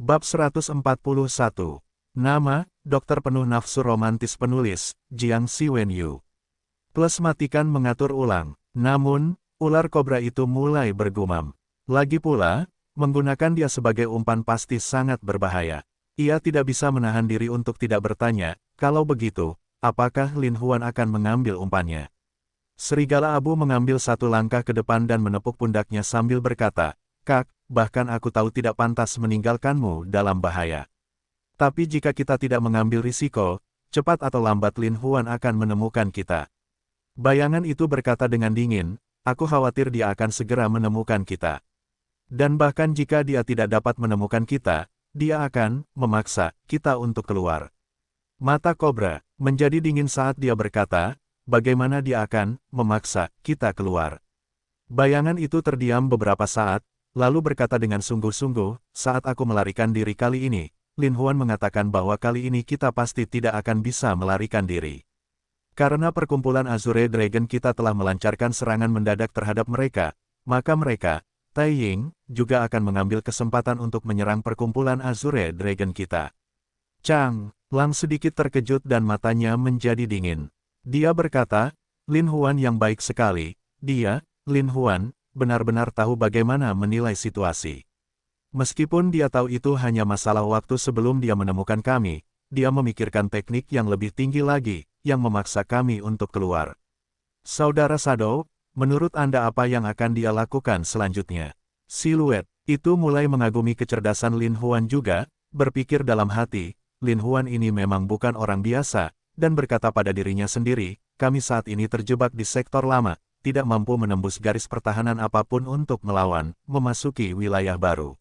Bab 141. Nama, dokter penuh nafsu romantis penulis, Jiang Siwenyu. Plus matikan mengatur ulang. Namun, ular kobra itu mulai bergumam. Lagi pula, menggunakan dia sebagai umpan pasti sangat berbahaya. Ia tidak bisa menahan diri untuk tidak bertanya, kalau begitu, apakah Lin Huan akan mengambil umpannya? Serigala abu mengambil satu langkah ke depan dan menepuk pundaknya sambil berkata, "Kak, bahkan aku tahu tidak pantas meninggalkanmu dalam bahaya. Tapi jika kita tidak mengambil risiko, cepat atau lambat Lin Huan akan menemukan kita." Bayangan itu berkata dengan dingin, "Aku khawatir dia akan segera menemukan kita. Dan bahkan jika dia tidak dapat menemukan kita, dia akan memaksa kita untuk keluar." Mata kobra menjadi dingin saat dia berkata, "Bagaimana dia akan memaksa kita keluar?" Bayangan itu terdiam beberapa saat, lalu berkata dengan sungguh-sungguh, "Saat aku melarikan diri kali ini, Lin Huan mengatakan bahwa kali ini kita pasti tidak akan bisa melarikan diri. Karena perkumpulan Azure Dragon kita telah melancarkan serangan mendadak terhadap mereka, maka mereka, Tai Ying, juga akan mengambil kesempatan untuk menyerang perkumpulan Azure Dragon kita." Chang Lang sedikit terkejut dan matanya menjadi dingin. Dia berkata, "Lin Huan yang baik sekali, dia, Lin Huan, benar-benar tahu bagaimana menilai situasi. Meskipun dia tahu itu hanya masalah waktu sebelum dia menemukan kami, dia memikirkan teknik yang lebih tinggi lagi, yang memaksa kami untuk keluar. Saudara Shadow, menurut Anda apa yang akan dia lakukan selanjutnya?" Siluet itu mulai mengagumi kecerdasan Lin Huan juga, berpikir dalam hati, Lin Huan ini memang bukan orang biasa, dan berkata pada dirinya sendiri, "Kami saat ini terjebak di sektor lama, tidak mampu menembus garis pertahanan apapun untuk melawan, memasuki wilayah baru.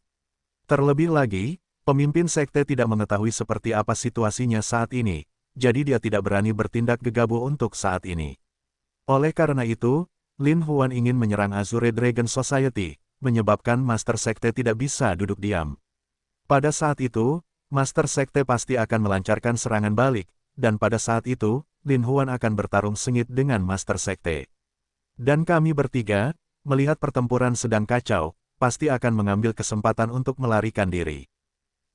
Terlebih lagi, pemimpin sekte tidak mengetahui seperti apa situasinya saat ini, jadi dia tidak berani bertindak gegabah untuk saat ini. Oleh karena itu, Lin Huan ingin menyerang Azure Dragon Society, menyebabkan Master Sekte tidak bisa duduk diam. Pada saat itu, Master Sekte pasti akan melancarkan serangan balik, dan pada saat itu, Lin Huan akan bertarung sengit dengan Master Sekte. Dan kami bertiga, melihat pertempuran sedang kacau, pasti akan mengambil kesempatan untuk melarikan diri."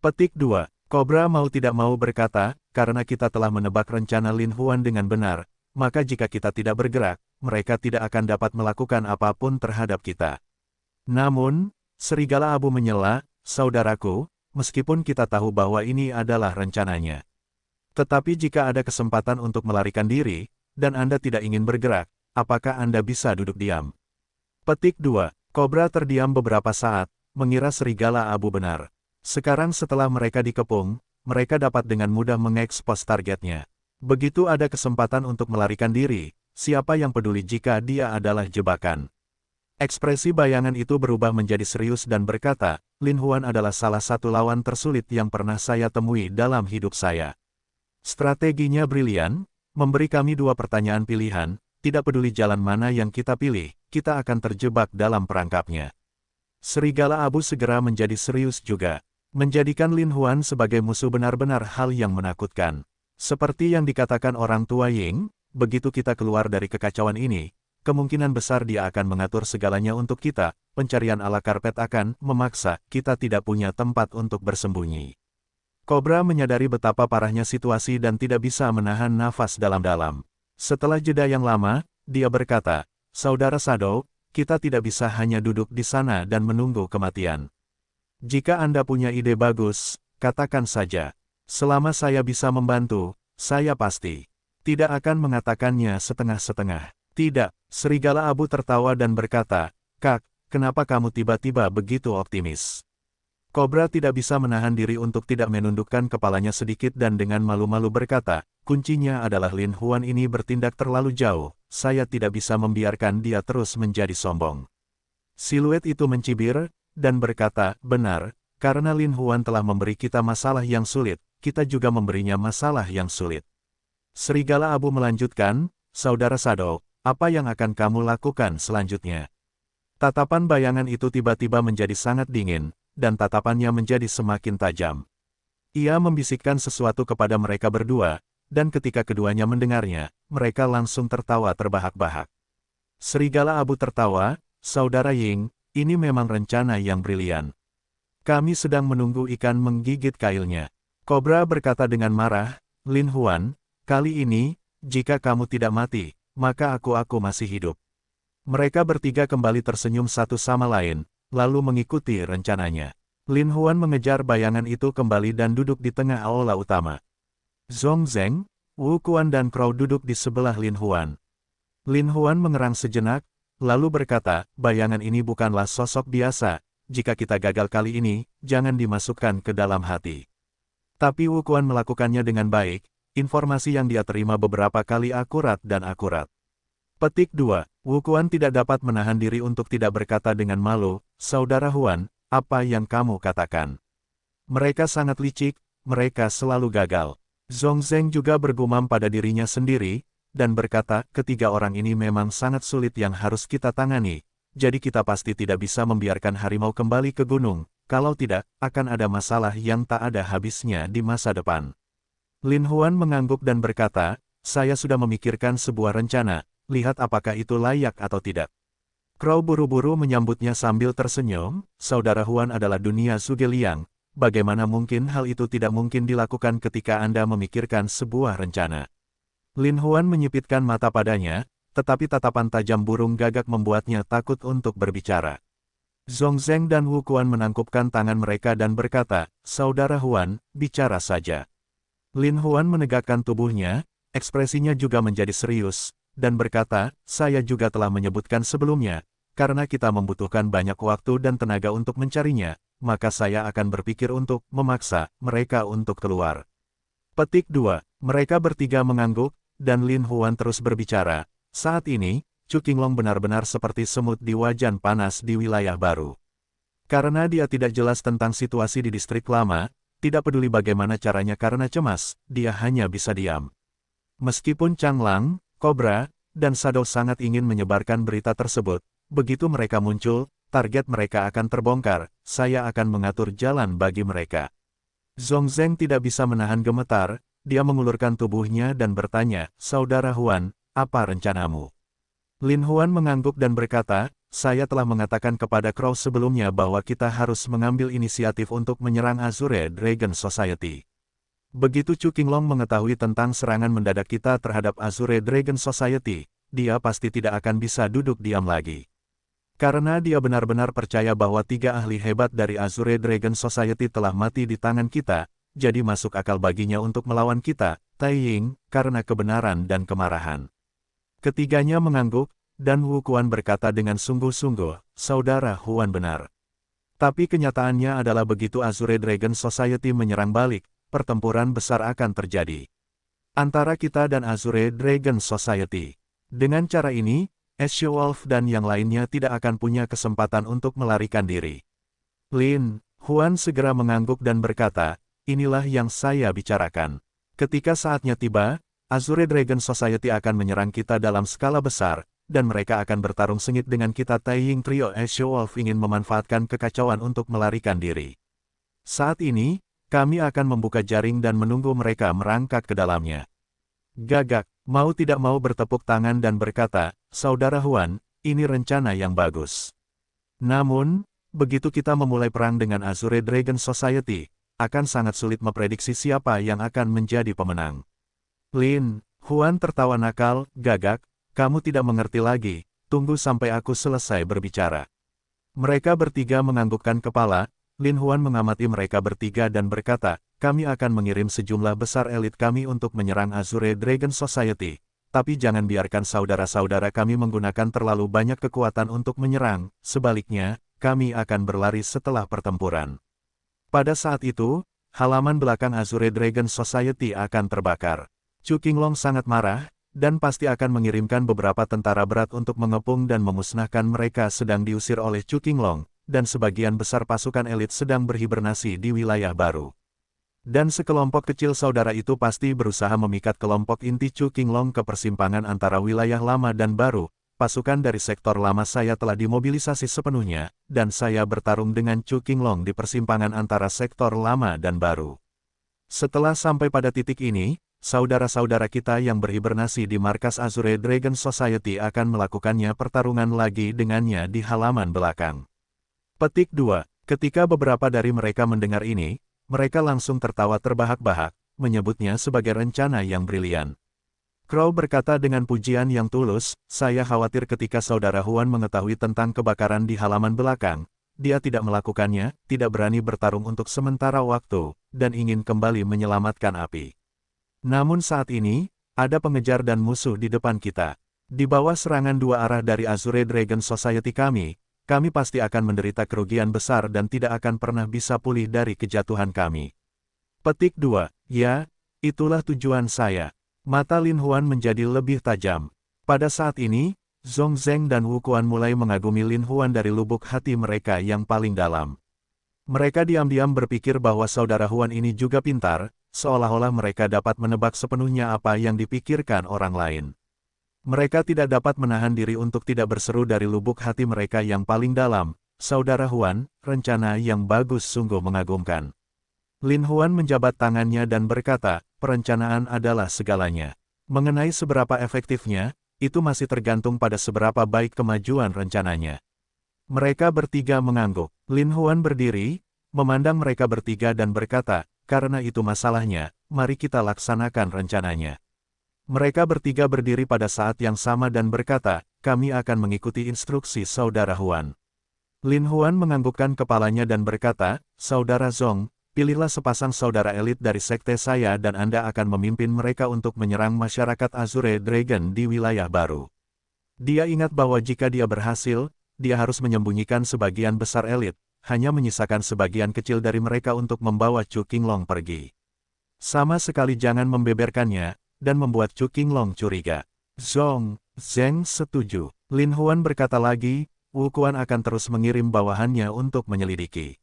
Petik 2. Kobra mau tidak mau berkata, "Karena kita telah menebak rencana Lin Huan dengan benar, maka jika kita tidak bergerak, mereka tidak akan dapat melakukan apapun terhadap kita." Namun, serigala abu menyela, "Saudaraku, meskipun kita tahu bahwa ini adalah rencananya. Tetapi jika ada kesempatan untuk melarikan diri, dan Anda tidak ingin bergerak, apakah Anda bisa duduk diam?" Petik 2. Kobra terdiam beberapa saat, mengira serigala abu benar. Sekarang setelah mereka dikepung, mereka dapat dengan mudah mengekspos targetnya. Begitu ada kesempatan untuk melarikan diri, siapa yang peduli jika dia adalah jebakan? Ekspresi bayangan itu berubah menjadi serius dan berkata, "Lin Huan adalah salah satu lawan tersulit yang pernah saya temui dalam hidup saya. Strateginya brilian, memberi kami dua pertanyaan pilihan, tidak peduli jalan mana yang kita pilih, kita akan terjebak dalam perangkapnya." Serigala abu segera menjadi serius juga. Menjadikan Lin Huan sebagai musuh benar-benar hal yang menakutkan. Seperti yang dikatakan orang tua Ying, begitu kita keluar dari kekacauan ini, kemungkinan besar dia akan mengatur segalanya untuk kita, pencarian ala karpet akan memaksa kita tidak punya tempat untuk bersembunyi. Kobra menyadari betapa parahnya situasi dan tidak bisa menahan nafas dalam-dalam. Setelah jeda yang lama, dia berkata, "Saudara Shadow, kita tidak bisa hanya duduk di sana dan menunggu kematian. Jika Anda punya ide bagus, katakan saja. Selama saya bisa membantu, saya pasti tidak akan mengatakannya setengah-setengah." "Tidak," serigala abu tertawa dan berkata, "Kak, kenapa kamu tiba-tiba begitu optimis?" Kobra tidak bisa menahan diri untuk tidak menundukkan kepalanya sedikit dan dengan malu-malu berkata, "Kuncinya adalah Lin Huan ini bertindak terlalu jauh, saya tidak bisa membiarkan dia terus menjadi sombong." Siluet itu mencibir, dan berkata, "Benar, karena Lin Huan telah memberi kita masalah yang sulit, kita juga memberinya masalah yang sulit." Serigala abu melanjutkan, "Saudara Shadow, apa yang akan kamu lakukan selanjutnya?" Tatapan bayangan itu tiba-tiba menjadi sangat dingin, dan tatapannya menjadi semakin tajam. Ia membisikkan sesuatu kepada mereka berdua, dan ketika keduanya mendengarnya, mereka langsung tertawa terbahak-bahak. Serigala abu tertawa, "Saudara Ying, ini memang rencana yang brilian. Kami sedang menunggu ikan menggigit kailnya. Kobra berkata dengan marah, Lin Huan, kali ini, jika kamu tidak mati, maka aku masih hidup. Mereka bertiga kembali tersenyum satu sama lain, lalu mengikuti rencananya. Lin Huan mengejar bayangan itu kembali dan duduk di tengah aula utama. Zhong Zheng, Wu Quan dan Crow duduk di sebelah Lin Huan. Lin Huan mengerang sejenak, lalu berkata, bayangan ini bukanlah sosok biasa, jika kita gagal kali ini, jangan dimasukkan ke dalam hati. Tapi Wu Quan melakukannya dengan baik, informasi yang dia terima beberapa kali akurat dan akurat. Petik 2. Wu Quan tidak dapat menahan diri untuk tidak berkata dengan malu, Saudara Huan, apa yang kamu katakan? Mereka sangat licik, mereka selalu gagal. Zhong Zheng juga bergumam pada dirinya sendiri, dan berkata, ketiga orang ini memang sangat sulit yang harus kita tangani, jadi kita pasti tidak bisa membiarkan harimau kembali ke gunung, kalau tidak, akan ada masalah yang tak ada habisnya di masa depan. Lin Huan mengangguk dan berkata, saya sudah memikirkan sebuah rencana, lihat apakah itu layak atau tidak. Crow buru-buru menyambutnya sambil tersenyum, Saudara Huan adalah dunia Zhuge-Liang, bagaimana mungkin hal itu tidak mungkin dilakukan ketika Anda memikirkan sebuah rencana. Lin Huan menyipitkan mata padanya, tetapi tatapan tajam burung gagak membuatnya takut untuk berbicara. Zhong Zheng dan Wu Quan menangkupkan tangan mereka dan berkata, Saudara Huan, bicara saja. Lin Huan menegakkan tubuhnya, ekspresinya juga menjadi serius, dan berkata, saya juga telah menyebutkan sebelumnya, karena kita membutuhkan banyak waktu dan tenaga untuk mencarinya, maka saya akan berpikir untuk memaksa mereka untuk keluar. Petik 2. Mereka bertiga mengangguk, dan Lin Huan terus berbicara. Saat ini, Chu Qinglong benar-benar seperti semut di wajan panas di wilayah baru. Karena dia tidak jelas tentang situasi di distrik lama, tidak peduli bagaimana caranya karena cemas, dia hanya bisa diam. Meskipun Chang Lang, Cobra, dan Shadow sangat ingin menyebarkan berita tersebut, begitu mereka muncul, target mereka akan terbongkar, saya akan mengatur jalan bagi mereka. Zhong Zheng tidak bisa menahan gemetar, dia mengulurkan tubuhnya dan bertanya, Saudara Huan, apa rencanamu? Lin Huan mengangguk dan berkata, saya telah mengatakan kepada Crow sebelumnya bahwa kita harus mengambil inisiatif untuk menyerang Azure Dragon Society. Begitu Chu Qinglong mengetahui tentang serangan mendadak kita terhadap Azure Dragon Society, dia pasti tidak akan bisa duduk diam lagi. Karena dia benar-benar percaya bahwa 3 ahli hebat dari Azure Dragon Society telah mati di tangan kita, jadi masuk akal baginya untuk melawan kita, Tai Ying, karena kebenaran dan kemarahan. Ketiganya mengangguk, dan Wu Quan berkata dengan sungguh-sungguh, Saudara Huan benar. Tapi kenyataannya adalah begitu Azure Dragon Society menyerang balik, pertempuran besar akan terjadi antara kita dan Azure Dragon Society. Dengan cara ini, Ashe Wolf dan yang lainnya tidak akan punya kesempatan untuk melarikan diri. Lin Huan segera mengangguk dan berkata, inilah yang saya bicarakan. Ketika saatnya tiba, Azure Dragon Society akan menyerang kita dalam skala besar, dan mereka akan bertarung sengit dengan kita. Tai Ying Trio Ashe Wolf ingin memanfaatkan kekacauan untuk melarikan diri. Saat ini, kami akan membuka jaring dan menunggu mereka merangkak ke dalamnya. Gagak, mau tidak mau bertepuk tangan dan berkata, Saudara Huan, ini rencana yang bagus. Namun, begitu kita memulai perang dengan Azure Dragon Society, akan sangat sulit memprediksi siapa yang akan menjadi pemenang. Lin Huan tertawa nakal, Gagak, kamu tidak mengerti lagi, tunggu sampai aku selesai berbicara. Mereka bertiga menganggukkan kepala, Lin Huan mengamati mereka bertiga dan berkata, kami akan mengirim sejumlah besar elit kami untuk menyerang Azure Dragon Society, tapi jangan biarkan saudara-saudara kami menggunakan terlalu banyak kekuatan untuk menyerang, sebaliknya, kami akan berlari setelah pertempuran. Pada saat itu, halaman belakang Azure Dragon Society akan terbakar. Chu Qinglong sangat marah, dan pasti akan mengirimkan beberapa tentara berat untuk mengepung dan memusnahkan mereka sedang diusir oleh Chu Qinglong, dan sebagian besar pasukan elit sedang berhibernasi di wilayah baru. Dan sekelompok kecil saudara itu pasti berusaha memikat kelompok inti Chu Qinglong ke persimpangan antara wilayah lama dan baru. Pasukan dari sektor lama saya telah dimobilisasi sepenuhnya, dan saya bertarung dengan Chu Qinglong di persimpangan antara sektor lama dan baru. Setelah sampai pada titik ini, saudara-saudara kita yang berhibernasi di markas Azure Dragon Society akan melakukannya pertarungan lagi dengannya di halaman belakang. Petik 2. Ketika beberapa dari mereka mendengar ini, mereka langsung tertawa terbahak-bahak, menyebutnya sebagai rencana yang brilian. Crow berkata dengan pujian yang tulus, "Saya khawatir ketika Saudara Huan mengetahui tentang kebakaran di halaman belakang. Dia tidak melakukannya, tidak berani bertarung untuk sementara waktu, dan ingin kembali menyelamatkan api. Namun saat ini, ada pengejar dan musuh di depan kita. Di bawah serangan dua arah dari Azure Dragon Society kami pasti akan menderita kerugian besar dan tidak akan pernah bisa pulih dari kejatuhan kami." Petik 2. Ya, itulah tujuan saya. Mata Lin Huan menjadi lebih tajam. Pada saat ini, Zhong Zeng dan Wu Quan mulai mengagumi Lin Huan dari lubuk hati mereka yang paling dalam. Mereka diam-diam berpikir bahwa saudara Huan ini juga pintar, seolah-olah mereka dapat menebak sepenuhnya apa yang dipikirkan orang lain. Mereka tidak dapat menahan diri untuk tidak berseru dari lubuk hati mereka yang paling dalam, "Saudara Huan, rencana yang bagus sungguh mengagumkan." Lin Huan menjabat tangannya dan berkata, "Perencanaan adalah segalanya. Mengenai seberapa efektifnya, itu masih tergantung pada seberapa baik kemajuan rencananya." Mereka bertiga mengangguk. Lin Huan berdiri, memandang mereka bertiga dan berkata, "Karena itu masalahnya, mari kita laksanakan rencananya." Mereka bertiga berdiri pada saat yang sama dan berkata, "Kami akan mengikuti instruksi Saudara Huan." Lin Huan menganggukkan kepalanya dan berkata, "Saudara Zhong, pilihlah sepasang saudara elit dari sekte saya dan Anda akan memimpin mereka untuk menyerang masyarakat Azure Dragon di wilayah baru." Dia ingat bahwa jika dia berhasil, dia harus menyembunyikan sebagian besar elit, hanya menyisakan sebagian kecil dari mereka untuk membawa Chu Qinglong pergi. Sama sekali jangan membeberkannya, dan membuat Chu Qinglong curiga. Zhong Zeng setuju. Lin Huan berkata lagi, "Wu Quan akan terus mengirim bawahannya untuk menyelidiki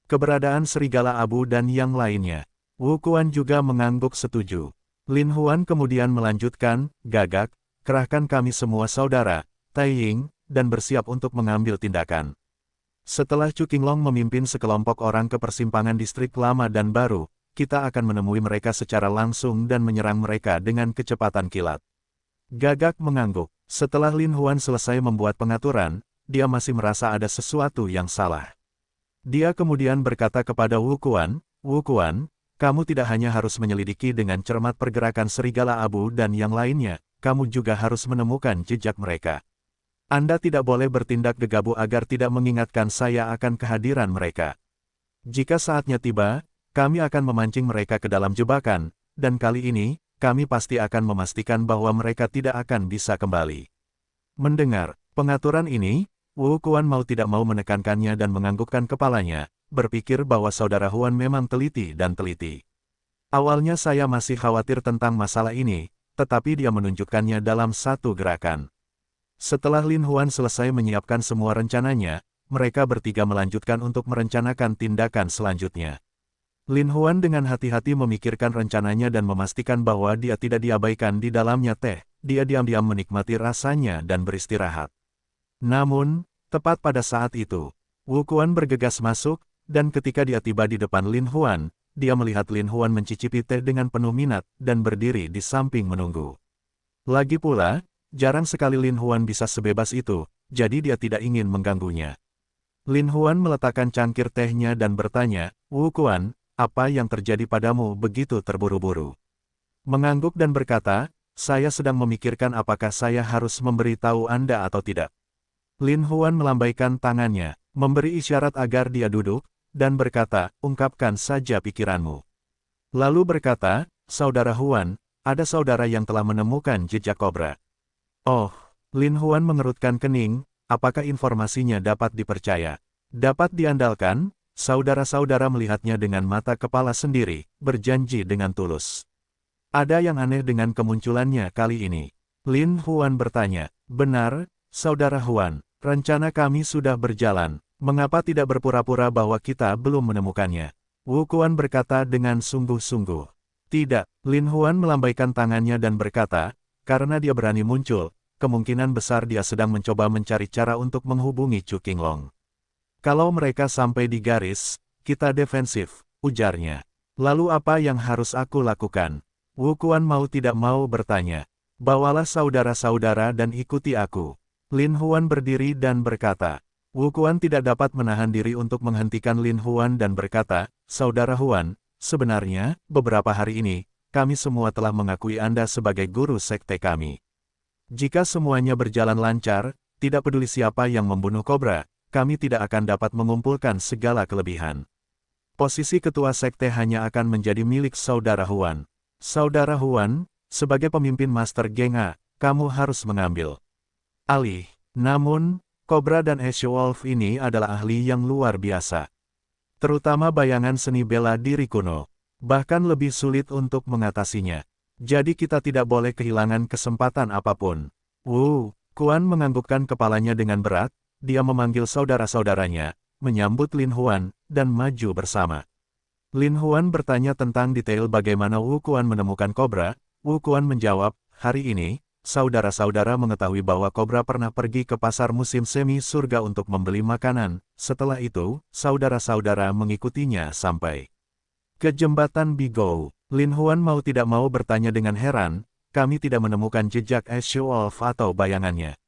keberadaan serigala abu dan yang lainnya." Wu Quan juga mengangguk setuju. Lin Huan kemudian melanjutkan, "Gagak, kerahkan kami semua saudara, Taiying, dan bersiap untuk mengambil tindakan." Setelah Chu Qinglong memimpin sekelompok orang ke persimpangan distrik lama dan baru, kita akan menemui mereka secara langsung dan menyerang mereka dengan kecepatan kilat. Gagak mengangguk. Setelah Lin Huan selesai membuat pengaturan, dia masih merasa ada sesuatu yang salah. Dia kemudian berkata kepada Wu Quan, "Wu Quan, kamu tidak hanya harus menyelidiki dengan cermat pergerakan serigala abu dan yang lainnya, kamu juga harus menemukan jejak mereka. Anda tidak boleh bertindak gegabah agar tidak mengingatkan saya akan kehadiran mereka. Jika saatnya tiba, kami akan memancing mereka ke dalam jebakan, dan kali ini, kami pasti akan memastikan bahwa mereka tidak akan bisa kembali." Mendengar pengaturan ini, Wu Quan mau tidak mau menekankannya dan menganggukkan kepalanya, berpikir bahwa saudara Huan memang teliti dan teliti. "Awalnya saya masih khawatir tentang masalah ini, tetapi dia menunjukkannya dalam satu gerakan." Setelah Lin Huan selesai menyiapkan semua rencananya, mereka bertiga melanjutkan untuk merencanakan tindakan selanjutnya. Lin Huan dengan hati-hati memikirkan rencananya dan memastikan bahwa dia tidak diabaikan di dalamnya teh. Dia diam-diam menikmati rasanya dan beristirahat. Namun, tepat pada saat itu, Wu Quan bergegas masuk, dan ketika dia tiba di depan Lin Huan, dia melihat Lin Huan mencicipi teh dengan penuh minat dan berdiri di samping menunggu. Lagi pula, jarang sekali Lin Huan bisa sebebas itu, jadi dia tidak ingin mengganggunya. Lin Huan meletakkan cangkir tehnya dan bertanya, "Wu Quan, apa yang terjadi padamu begitu terburu-buru?" Mengangguk dan berkata, "Saya sedang memikirkan apakah saya harus memberitahu Anda atau tidak." Lin Huan melambaikan tangannya, memberi isyarat agar dia duduk, dan berkata, "Ungkapkan saja pikiranmu." Lalu berkata, "Saudara Huan, ada saudara yang telah menemukan jejak kobra." "Oh," Lin Huan mengerutkan kening, "apakah informasinya dapat dipercaya?" "Dapat diandalkan." Saudara-saudara melihatnya dengan mata kepala sendiri, berjanji dengan tulus. "Ada yang aneh dengan kemunculannya kali ini." Lin Huan bertanya, "Benar, Saudara Huan, rencana kami sudah berjalan, mengapa tidak berpura-pura bahwa kita belum menemukannya?" Wu Quan berkata dengan sungguh-sungguh. "Tidak." Lin Huan melambaikan tangannya dan berkata, "Karena dia berani muncul, kemungkinan besar dia sedang mencoba mencari cara untuk menghubungi Chu Qinglong. Kalau mereka sampai di garis, kita defensif," ujarnya. "Lalu apa yang harus aku lakukan?" Wu Quan mau tidak mau bertanya. "Bawalah saudara-saudara dan ikuti aku." Lin Huan berdiri dan berkata. Wu Quan tidak dapat menahan diri untuk menghentikan Lin Huan dan berkata, "Saudara Huan, sebenarnya, beberapa hari ini, kami semua telah mengakui Anda sebagai guru sekte kami. Jika semuanya berjalan lancar, tidak peduli siapa yang membunuh kobra, kami tidak akan dapat mengumpulkan segala kelebihan. Posisi ketua sekte hanya akan menjadi milik Saudara Huan. Saudara Huan, sebagai pemimpin Master Geng A, kamu harus mengambil alih. Namun, Kobra dan Ash Wolf ini adalah ahli yang luar biasa. Terutama bayangan seni bela diri kuno. Bahkan lebih sulit untuk mengatasinya. Jadi kita tidak boleh kehilangan kesempatan apapun." Wu Quan menganggukkan kepalanya dengan berat, dia memanggil saudara-saudaranya, menyambut Lin Huan, dan maju bersama. Lin Huan bertanya tentang detail bagaimana Wu Quan menemukan kobra. Wu Quan menjawab, "Hari ini, saudara-saudara mengetahui bahwa kobra pernah pergi ke pasar musim semi surga untuk membeli makanan. Setelah itu, saudara-saudara mengikutinya sampai ke jembatan Bigou." Lin Huan mau tidak mau bertanya dengan heran, "Kami tidak menemukan jejak Ash Wolf atau bayangannya."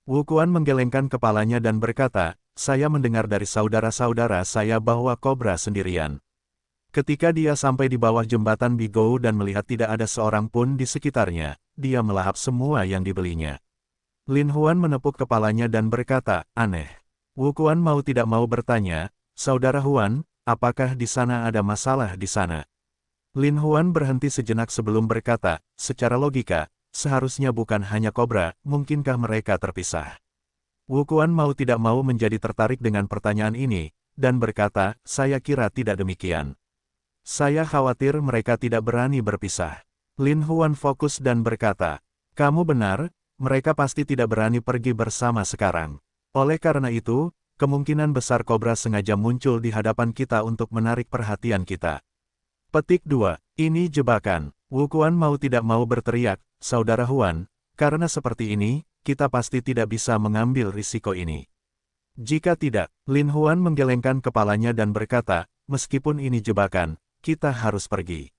Wu Quan menggelengkan kepalanya dan berkata, "Saya mendengar dari saudara-saudara saya bahwa kobra sendirian. Ketika dia sampai di bawah jembatan Bigou dan melihat tidak ada seorang pun di sekitarnya, dia melahap semua yang dibelinya." Lin Huan menepuk kepalanya dan berkata, "Aneh." Wu Quan mau tidak mau bertanya, "Saudara Huan, apakah di sana ada masalah di sana?" Lin Huan berhenti sejenak sebelum berkata, "Secara logika, seharusnya bukan hanya kobra, mungkinkah mereka terpisah?" Wu Quan mau tidak mau menjadi tertarik dengan pertanyaan ini, dan berkata, "Saya kira tidak demikian. Saya khawatir mereka tidak berani berpisah." Lin Huan fokus dan berkata, "Kamu benar, mereka pasti tidak berani pergi bersama sekarang. Oleh karena itu, kemungkinan besar kobra sengaja muncul di hadapan kita untuk menarik perhatian kita." Petik 2. Ini jebakan. Wu Quan mau tidak mau berteriak, "Saudara Huan, karena seperti ini, kita pasti tidak bisa mengambil risiko ini. Jika tidak," Lin Huan menggelengkan kepalanya dan berkata, "Meskipun ini jebakan, kita harus pergi."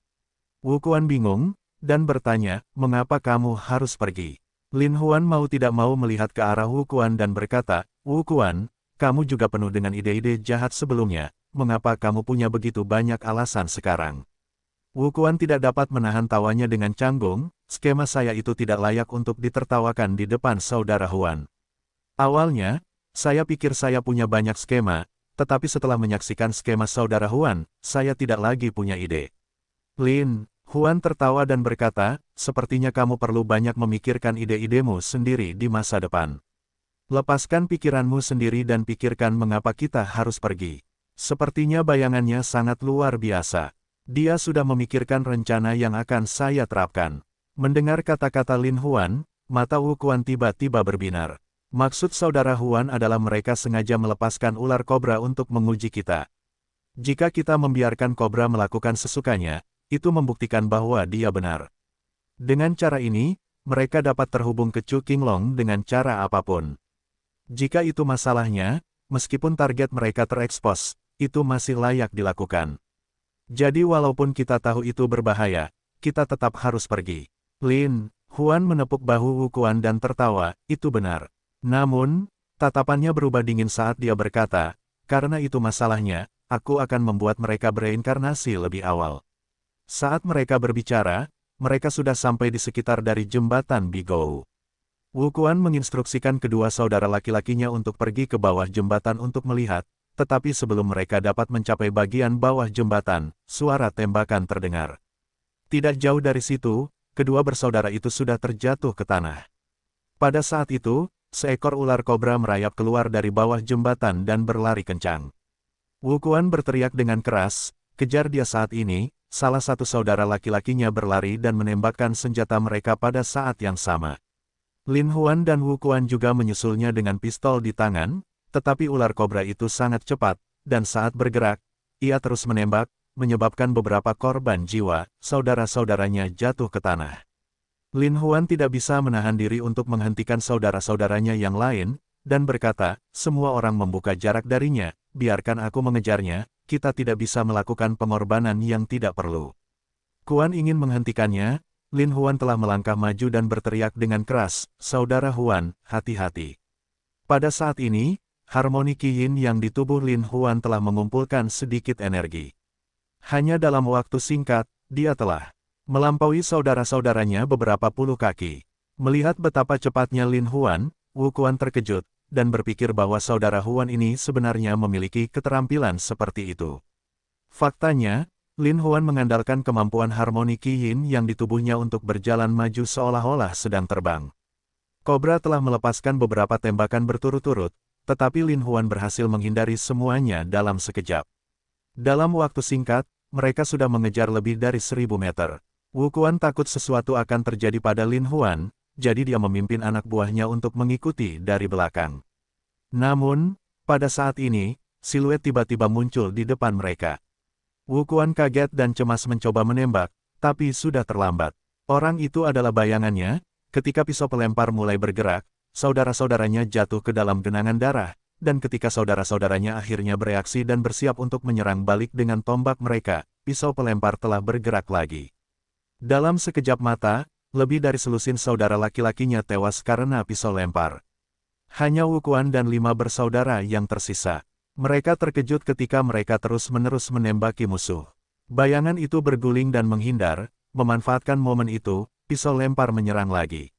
Wu Quan bingung, dan bertanya, "Mengapa kamu harus pergi?" Lin Huan mau tidak mau melihat ke arah Wu Quan dan berkata, "Wu Quan, kamu juga penuh dengan ide-ide jahat sebelumnya, mengapa kamu punya begitu banyak alasan sekarang?" Wu Quan tidak dapat menahan tawanya dengan canggung, "Skema saya itu tidak layak untuk ditertawakan di depan Saudara Huan. Awalnya, saya pikir saya punya banyak skema, tetapi setelah menyaksikan skema Saudara Huan, saya tidak lagi punya ide." Lin Huan tertawa dan berkata, "Sepertinya kamu perlu banyak memikirkan ide-idemu sendiri di masa depan. Lepaskan pikiranmu sendiri dan pikirkan mengapa kita harus pergi." Sepertinya bayangannya sangat luar biasa. Dia sudah memikirkan rencana yang akan saya terapkan. Mendengar kata-kata Lin Huan, mata Wu Quan tiba-tiba berbinar. "Maksud Saudara Huan adalah mereka sengaja melepaskan ular kobra untuk menguji kita. Jika kita membiarkan kobra melakukan sesukanya, itu membuktikan bahwa dia benar. Dengan cara ini, mereka dapat terhubung ke Chu Qinglong dengan cara apapun. Jika itu masalahnya, meskipun target mereka terekspos, itu masih layak dilakukan. Jadi walaupun kita tahu itu berbahaya, kita tetap harus pergi." Lin Huan menepuk bahu Wu Quan dan tertawa, "Itu benar." Namun, tatapannya berubah dingin saat dia berkata, "Karena itu masalahnya, aku akan membuat mereka bereinkarnasi lebih awal." Saat mereka berbicara, mereka sudah sampai di sekitar dari jembatan Bigou. Wu Quan menginstruksikan kedua saudara laki-lakinya untuk pergi ke bawah jembatan untuk melihat, tetapi sebelum mereka dapat mencapai bagian bawah jembatan, suara tembakan terdengar. Tidak jauh dari situ, kedua bersaudara itu sudah terjatuh ke tanah. Pada saat itu, seekor ular kobra merayap keluar dari bawah jembatan dan berlari kencang. Wu Quan berteriak dengan keras, "Kejar dia!" Saat ini, salah satu saudara laki-lakinya berlari dan menembakkan senjata mereka pada saat yang sama. Lin Huan dan Wu Quan juga menyusulnya dengan pistol di tangan, tetapi ular kobra itu sangat cepat, dan saat bergerak, ia terus menembak, menyebabkan beberapa korban jiwa, saudara-saudaranya jatuh ke tanah. Lin Huan tidak bisa menahan diri untuk menghentikan saudara-saudaranya yang lain, dan berkata, "Semua orang membuka jarak darinya, biarkan aku mengejarnya, kita tidak bisa melakukan pengorbanan yang tidak perlu." Quan ingin menghentikannya, Lin Huan telah melangkah maju dan berteriak dengan keras, "Saudara Huan, hati-hati." Pada saat ini, harmoni Qi Yin yang di tubuh Lin Huan telah mengumpulkan sedikit energi. Hanya dalam waktu singkat, dia telah melampaui saudara-saudaranya beberapa puluh kaki. Melihat betapa cepatnya Lin Huan, Wu Quan terkejut, dan berpikir bahwa saudara Huan ini sebenarnya memiliki keterampilan seperti itu. Faktanya, Lin Huan mengandalkan kemampuan harmoni Qi Yin yang di tubuhnya untuk berjalan maju seolah-olah sedang terbang. Kobra telah melepaskan beberapa tembakan berturut-turut, tetapi Lin Huan berhasil menghindari semuanya dalam sekejap. Dalam waktu singkat, mereka sudah mengejar lebih dari 1000 meter. Wu Quan takut sesuatu akan terjadi pada Lin Huan, jadi dia memimpin anak buahnya untuk mengikuti dari belakang. Namun, pada saat ini, siluet tiba-tiba muncul di depan mereka. Wu Quan kaget dan cemas mencoba menembak, tapi sudah terlambat. Orang itu adalah bayangannya. Ketika pisau pelempar mulai bergerak, saudara-saudaranya jatuh ke dalam genangan darah, dan ketika saudara-saudaranya akhirnya bereaksi dan bersiap untuk menyerang balik dengan tombak mereka, pisau pelempar telah bergerak lagi. Dalam sekejap mata, lebih dari selusin saudara laki-lakinya tewas karena pisau lempar. Hanya Wu Quan dan 5 bersaudara yang tersisa. Mereka terkejut ketika mereka terus-menerus menembaki musuh. Bayangan itu berguling dan menghindar, memanfaatkan momen itu, pisau lempar menyerang lagi.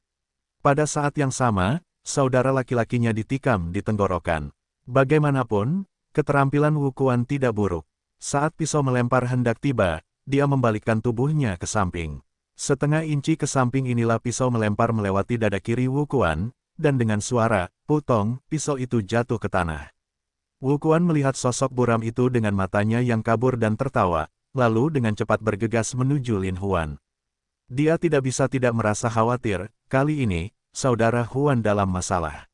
Pada saat yang sama, saudara laki-lakinya ditikam di tenggorokan. Bagaimanapun, keterampilan Wu Quan tidak buruk. Saat pisau melempar hendak tiba, dia membalikkan tubuhnya ke samping. Setengah inci ke samping inilah pisau melempar melewati dada kiri Wu Quan, dan dengan suara "putong", pisau itu jatuh ke tanah. Wu Quan melihat sosok buram itu dengan matanya yang kabur dan tertawa, lalu dengan cepat bergegas menuju Lin Huan. Dia tidak bisa tidak merasa khawatir, kali ini, saudara Huan dalam masalah.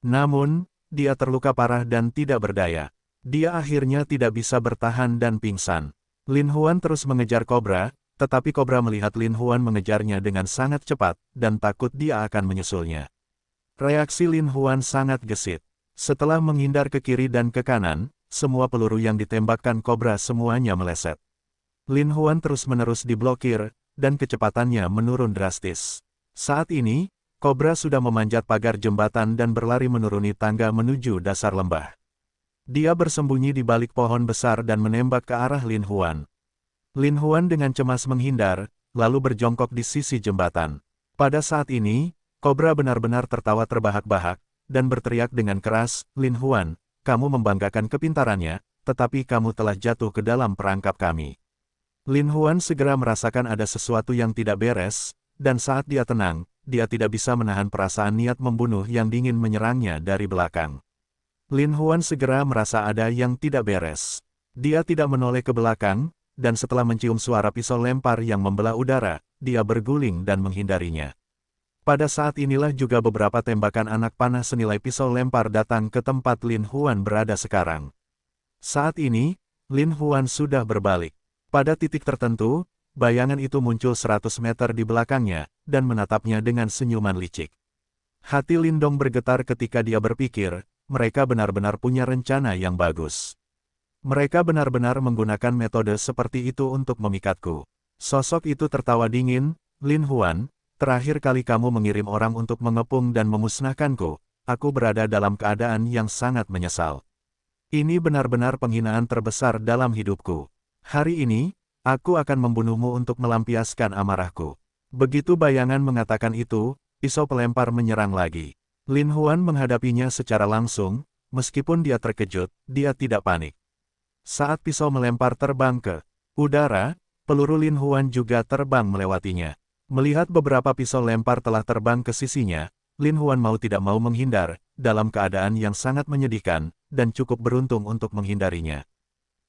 Namun, dia terluka parah dan tidak berdaya. Dia akhirnya tidak bisa bertahan dan pingsan. Lin Huan terus mengejar kobra, tetapi kobra melihat Lin Huan mengejarnya dengan sangat cepat, dan takut dia akan menyusulnya. Reaksi Lin Huan sangat gesit. Setelah menghindar ke kiri dan ke kanan, semua peluru yang ditembakkan kobra semuanya meleset. Lin Huan terus-menerus diblokir, dan kecepatannya menurun drastis. Saat ini, kobra sudah memanjat pagar jembatan dan berlari menuruni tangga menuju dasar lembah. Dia bersembunyi di balik pohon besar dan menembak ke arah Lin Huan. Lin Huan dengan cemas menghindar, lalu berjongkok di sisi jembatan. Pada saat ini, kobra benar-benar tertawa terbahak-bahak, dan berteriak dengan keras, "Lin Huan, kamu membanggakan kepintarannya, tetapi kamu telah jatuh ke dalam perangkap kami." Lin Huan segera merasakan ada sesuatu yang tidak beres, dan saat dia tenang, dia tidak bisa menahan perasaan niat membunuh yang dingin menyerangnya dari belakang. Lin Huan segera merasa ada yang tidak beres. Dia tidak menoleh ke belakang, dan setelah mencium suara pisau lempar yang membelah udara, dia berguling dan menghindarinya. Pada saat inilah juga beberapa tembakan anak panah senilai pisau lempar datang ke tempat Lin Huan berada sekarang. Saat ini, Lin Huan sudah berbalik. Pada titik tertentu, bayangan itu muncul 100 meter di belakangnya, dan menatapnya dengan senyuman licik. Hati Lin Dong bergetar ketika dia berpikir, mereka benar-benar punya rencana yang bagus. Mereka benar-benar menggunakan metode seperti itu untuk memikatku. Sosok itu tertawa dingin, "Lin Huan, terakhir kali kamu mengirim orang untuk mengepung dan memusnahkanku, aku berada dalam keadaan yang sangat menyesal. Ini benar-benar penghinaan terbesar dalam hidupku. Hari ini, aku akan membunuhmu untuk melampiaskan amarahku." Begitu bayangan mengatakan itu, pisau pelempar menyerang lagi. Lin Huan menghadapinya secara langsung, meskipun dia terkejut, dia tidak panik. Saat pisau melempar terbang ke udara, peluru Lin Huan juga terbang melewatinya. Melihat beberapa pisau lempar telah terbang ke sisinya, Lin Huan mau tidak mau menghindar, dalam keadaan yang sangat menyedihkan, dan cukup beruntung untuk menghindarinya.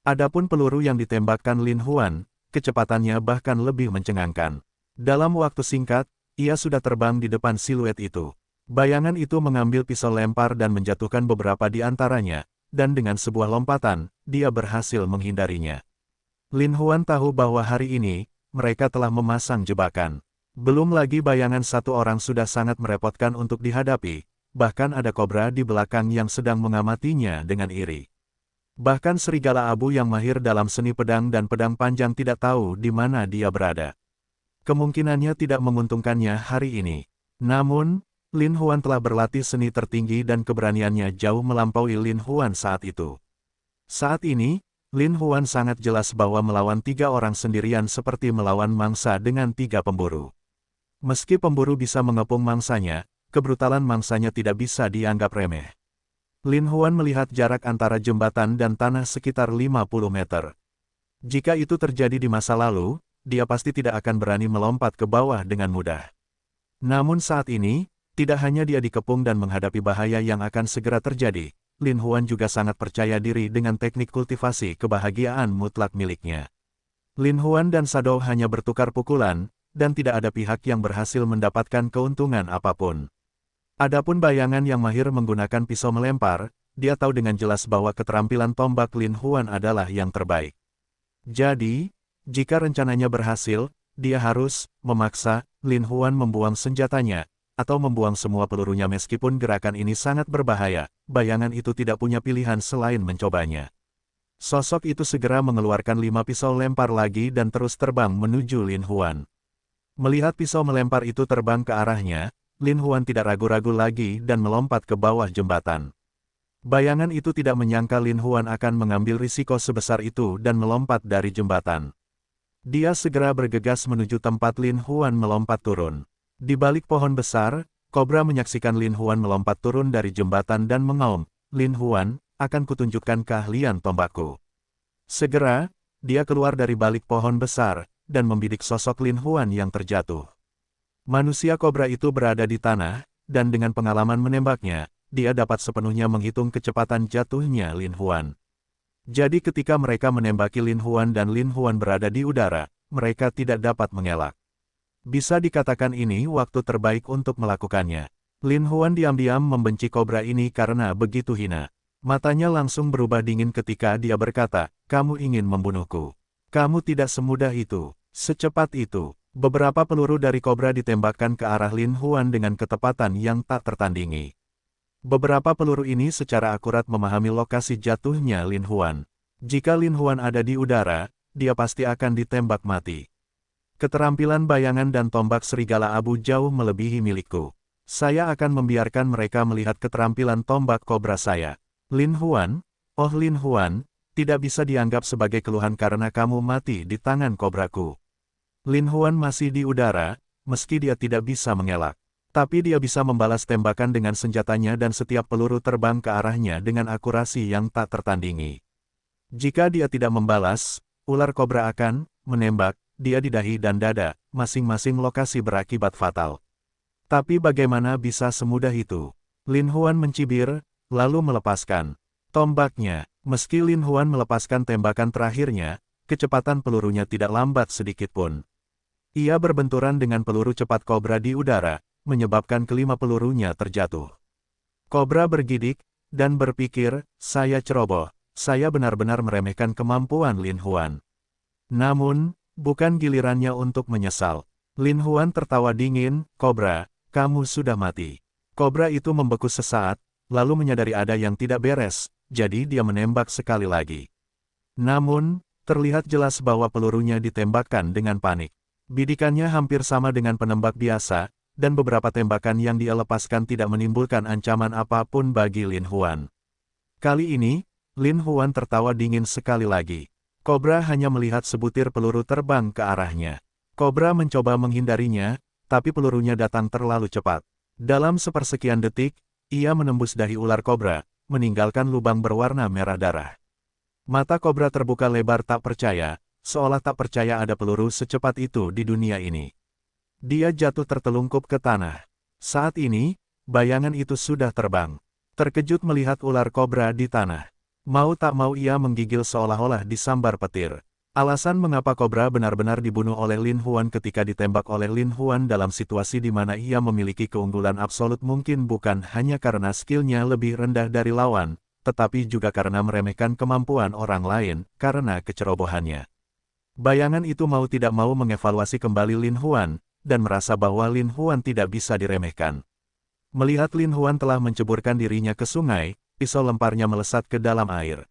Adapun peluru yang ditembakkan Lin Huan, kecepatannya bahkan lebih mencengangkan. Dalam waktu singkat, ia sudah terbang di depan siluet itu. Bayangan itu mengambil pisau lempar dan menjatuhkan beberapa di antaranya, dan dengan sebuah lompatan, dia berhasil menghindarinya. Lin Huan tahu bahwa hari ini, mereka telah memasang jebakan. Belum lagi bayangan satu orang sudah sangat merepotkan untuk dihadapi, bahkan ada kobra di belakang yang sedang mengamatinya dengan iri. Bahkan serigala abu yang mahir dalam seni pedang dan pedang panjang tidak tahu di mana dia berada. Kemungkinannya tidak menguntungkannya hari ini. Namun, Lin Huan telah berlatih seni tertinggi dan keberaniannya jauh melampaui Lin Huan saat itu. Saat ini, Lin Huan sangat jelas bahwa melawan 3 orang sendirian seperti melawan mangsa dengan 3 pemburu. Meski pemburu bisa mengepung mangsanya, kebrutalan mangsanya tidak bisa dianggap remeh. Lin Huan melihat jarak antara jembatan dan tanah sekitar 50 meter. Jika itu terjadi di masa lalu, dia pasti tidak akan berani melompat ke bawah dengan mudah. Namun saat ini, tidak hanya dia dikepung dan menghadapi bahaya yang akan segera terjadi, Lin Huan juga sangat percaya diri dengan teknik kultivasi kebahagiaan mutlak miliknya. Lin Huan dan Shadow hanya bertukar pukulan, dan tidak ada pihak yang berhasil mendapatkan keuntungan apapun. Adapun bayangan yang mahir menggunakan pisau melempar, dia tahu dengan jelas bahwa keterampilan tombak Lin Huan adalah yang terbaik. Jadi, jika rencananya berhasil, dia harus memaksa Lin Huan membuang senjatanya, atau membuang semua pelurunya meskipun gerakan ini sangat berbahaya, bayangan itu tidak punya pilihan selain mencobanya. Sosok itu segera mengeluarkan 5 pisau lempar lagi dan terus terbang menuju Lin Huan. Melihat pisau melempar itu terbang ke arahnya, Lin Huan tidak ragu-ragu lagi dan melompat ke bawah jembatan. Bayangan itu tidak menyangka Lin Huan akan mengambil risiko sebesar itu dan melompat dari jembatan. Dia segera bergegas menuju tempat Lin Huan melompat turun. Di balik pohon besar, kobra menyaksikan Lin Huan melompat turun dari jembatan dan mengaum, "Lin Huan, akan kutunjukkan keahlian tombakku." Segera, dia keluar dari balik pohon besar, dan membidik sosok Lin Huan yang terjatuh. Manusia kobra itu berada di tanah, dan dengan pengalaman menembaknya, dia dapat sepenuhnya menghitung kecepatan jatuhnya Lin Huan. Jadi ketika mereka menembaki Lin Huan dan Lin Huan berada di udara, mereka tidak dapat mengelak. Bisa dikatakan ini waktu terbaik untuk melakukannya. Lin Huan diam-diam membenci kobra ini karena begitu hina. Matanya langsung berubah dingin ketika dia berkata, "Kamu ingin membunuhku. Kamu tidak semudah itu, secepat itu." Beberapa peluru dari kobra ditembakkan ke arah Lin Huan dengan ketepatan yang tak tertandingi. Beberapa peluru ini secara akurat memahami lokasi jatuhnya Lin Huan. Jika Lin Huan ada di udara, dia pasti akan ditembak mati. Keterampilan bayangan dan tombak serigala abu jauh melebihi milikku. Saya akan membiarkan mereka melihat keterampilan tombak kobra saya. Lin Huan, oh Lin Huan, tidak bisa dianggap sebagai keluhan karena kamu mati di tangan kobraku. Lin Huan masih di udara, meski dia tidak bisa mengelak. Tapi dia bisa membalas tembakan dengan senjatanya dan setiap peluru terbang ke arahnya dengan akurasi yang tak tertandingi. Jika dia tidak membalas, ular kobra akan menembak dia di dahi dan dada, masing-masing lokasi berakibat fatal. Tapi bagaimana bisa semudah itu? Lin Huan mencibir, lalu melepaskan tombaknya. Meski Lin Huan melepaskan tembakan terakhirnya, kecepatan pelurunya tidak lambat sedikitpun. Ia berbenturan dengan peluru cepat kobra di udara, menyebabkan kelima pelurunya terjatuh. Kobra bergidik, dan berpikir, saya ceroboh, saya benar-benar meremehkan kemampuan Lin Huan. Namun, bukan gilirannya untuk menyesal. Lin Huan tertawa dingin, "Kobra, kamu sudah mati." Kobra itu membeku sesaat, lalu menyadari ada yang tidak beres, jadi dia menembak sekali lagi. Namun, terlihat jelas bahwa pelurunya ditembakkan dengan panik. Bidikannya hampir sama dengan penembak biasa, dan beberapa tembakan yang dia lepaskan tidak menimbulkan ancaman apapun bagi Lin Huan. Kali ini, Lin Huan tertawa dingin sekali lagi. Kobra hanya melihat sebutir peluru terbang ke arahnya. Kobra mencoba menghindarinya, tapi pelurunya datang terlalu cepat. Dalam sepersekian detik, ia menembus dahi ular kobra, meninggalkan lubang berwarna merah darah. Mata kobra terbuka lebar tak percaya, seolah tak percaya ada peluru secepat itu di dunia ini. Dia jatuh tertelungkup ke tanah. Saat ini, bayangan itu sudah terbang. Terkejut melihat ular kobra di tanah. Mau tak mau ia menggigil seolah-olah disambar petir. Alasan mengapa kobra benar-benar dibunuh oleh Lin Huan ketika ditembak oleh Lin Huan dalam situasi di mana ia memiliki keunggulan absolut mungkin bukan hanya karena skillnya lebih rendah dari lawan, tetapi juga karena meremehkan kemampuan orang lain, karena kecerobohannya. Bayangan itu mau tidak mau mengevaluasi kembali Lin Huan, dan merasa bahwa Lin Huan tidak bisa diremehkan. Melihat Lin Huan telah menceburkan dirinya ke sungai, pisau lemparnya melesat ke dalam air.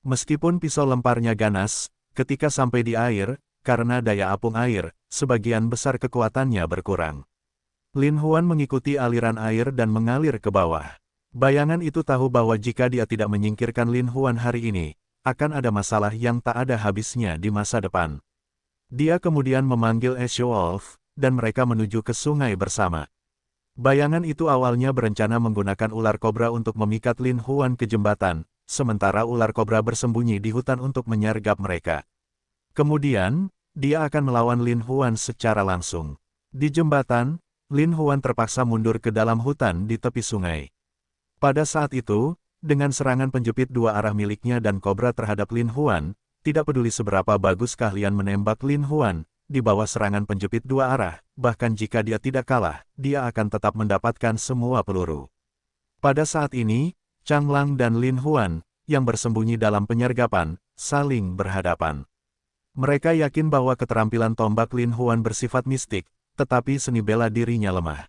Meskipun pisau lemparnya ganas, ketika sampai di air, karena daya apung air, sebagian besar kekuatannya berkurang. Lin Huan mengikuti aliran air dan mengalir ke bawah. Bayangan itu tahu bahwa jika dia tidak menyingkirkan Lin Huan hari ini, akan ada masalah yang tak ada habisnya di masa depan. Dia kemudian memanggil Ash Wolf, dan mereka menuju ke sungai bersama. Bayangan itu awalnya berencana menggunakan ular kobra untuk memikat Lin Huan ke jembatan, sementara ular kobra bersembunyi di hutan untuk menyergap mereka. Kemudian, dia akan melawan Lin Huan secara langsung. Di jembatan, Lin Huan terpaksa mundur ke dalam hutan di tepi sungai. Pada saat itu, dengan serangan penjepit dua arah miliknya dan kobra terhadap Lin Huan, tidak peduli seberapa bagus keahlian menembak Lin Huan, di bawah serangan penjepit dua arah, bahkan jika dia tidak kalah, dia akan tetap mendapatkan semua peluru. Pada saat ini, Chang Lang dan Lin Huan, yang bersembunyi dalam penyergapan, saling berhadapan. Mereka yakin bahwa keterampilan tombak Lin Huan bersifat mistik, tetapi seni bela dirinya lemah.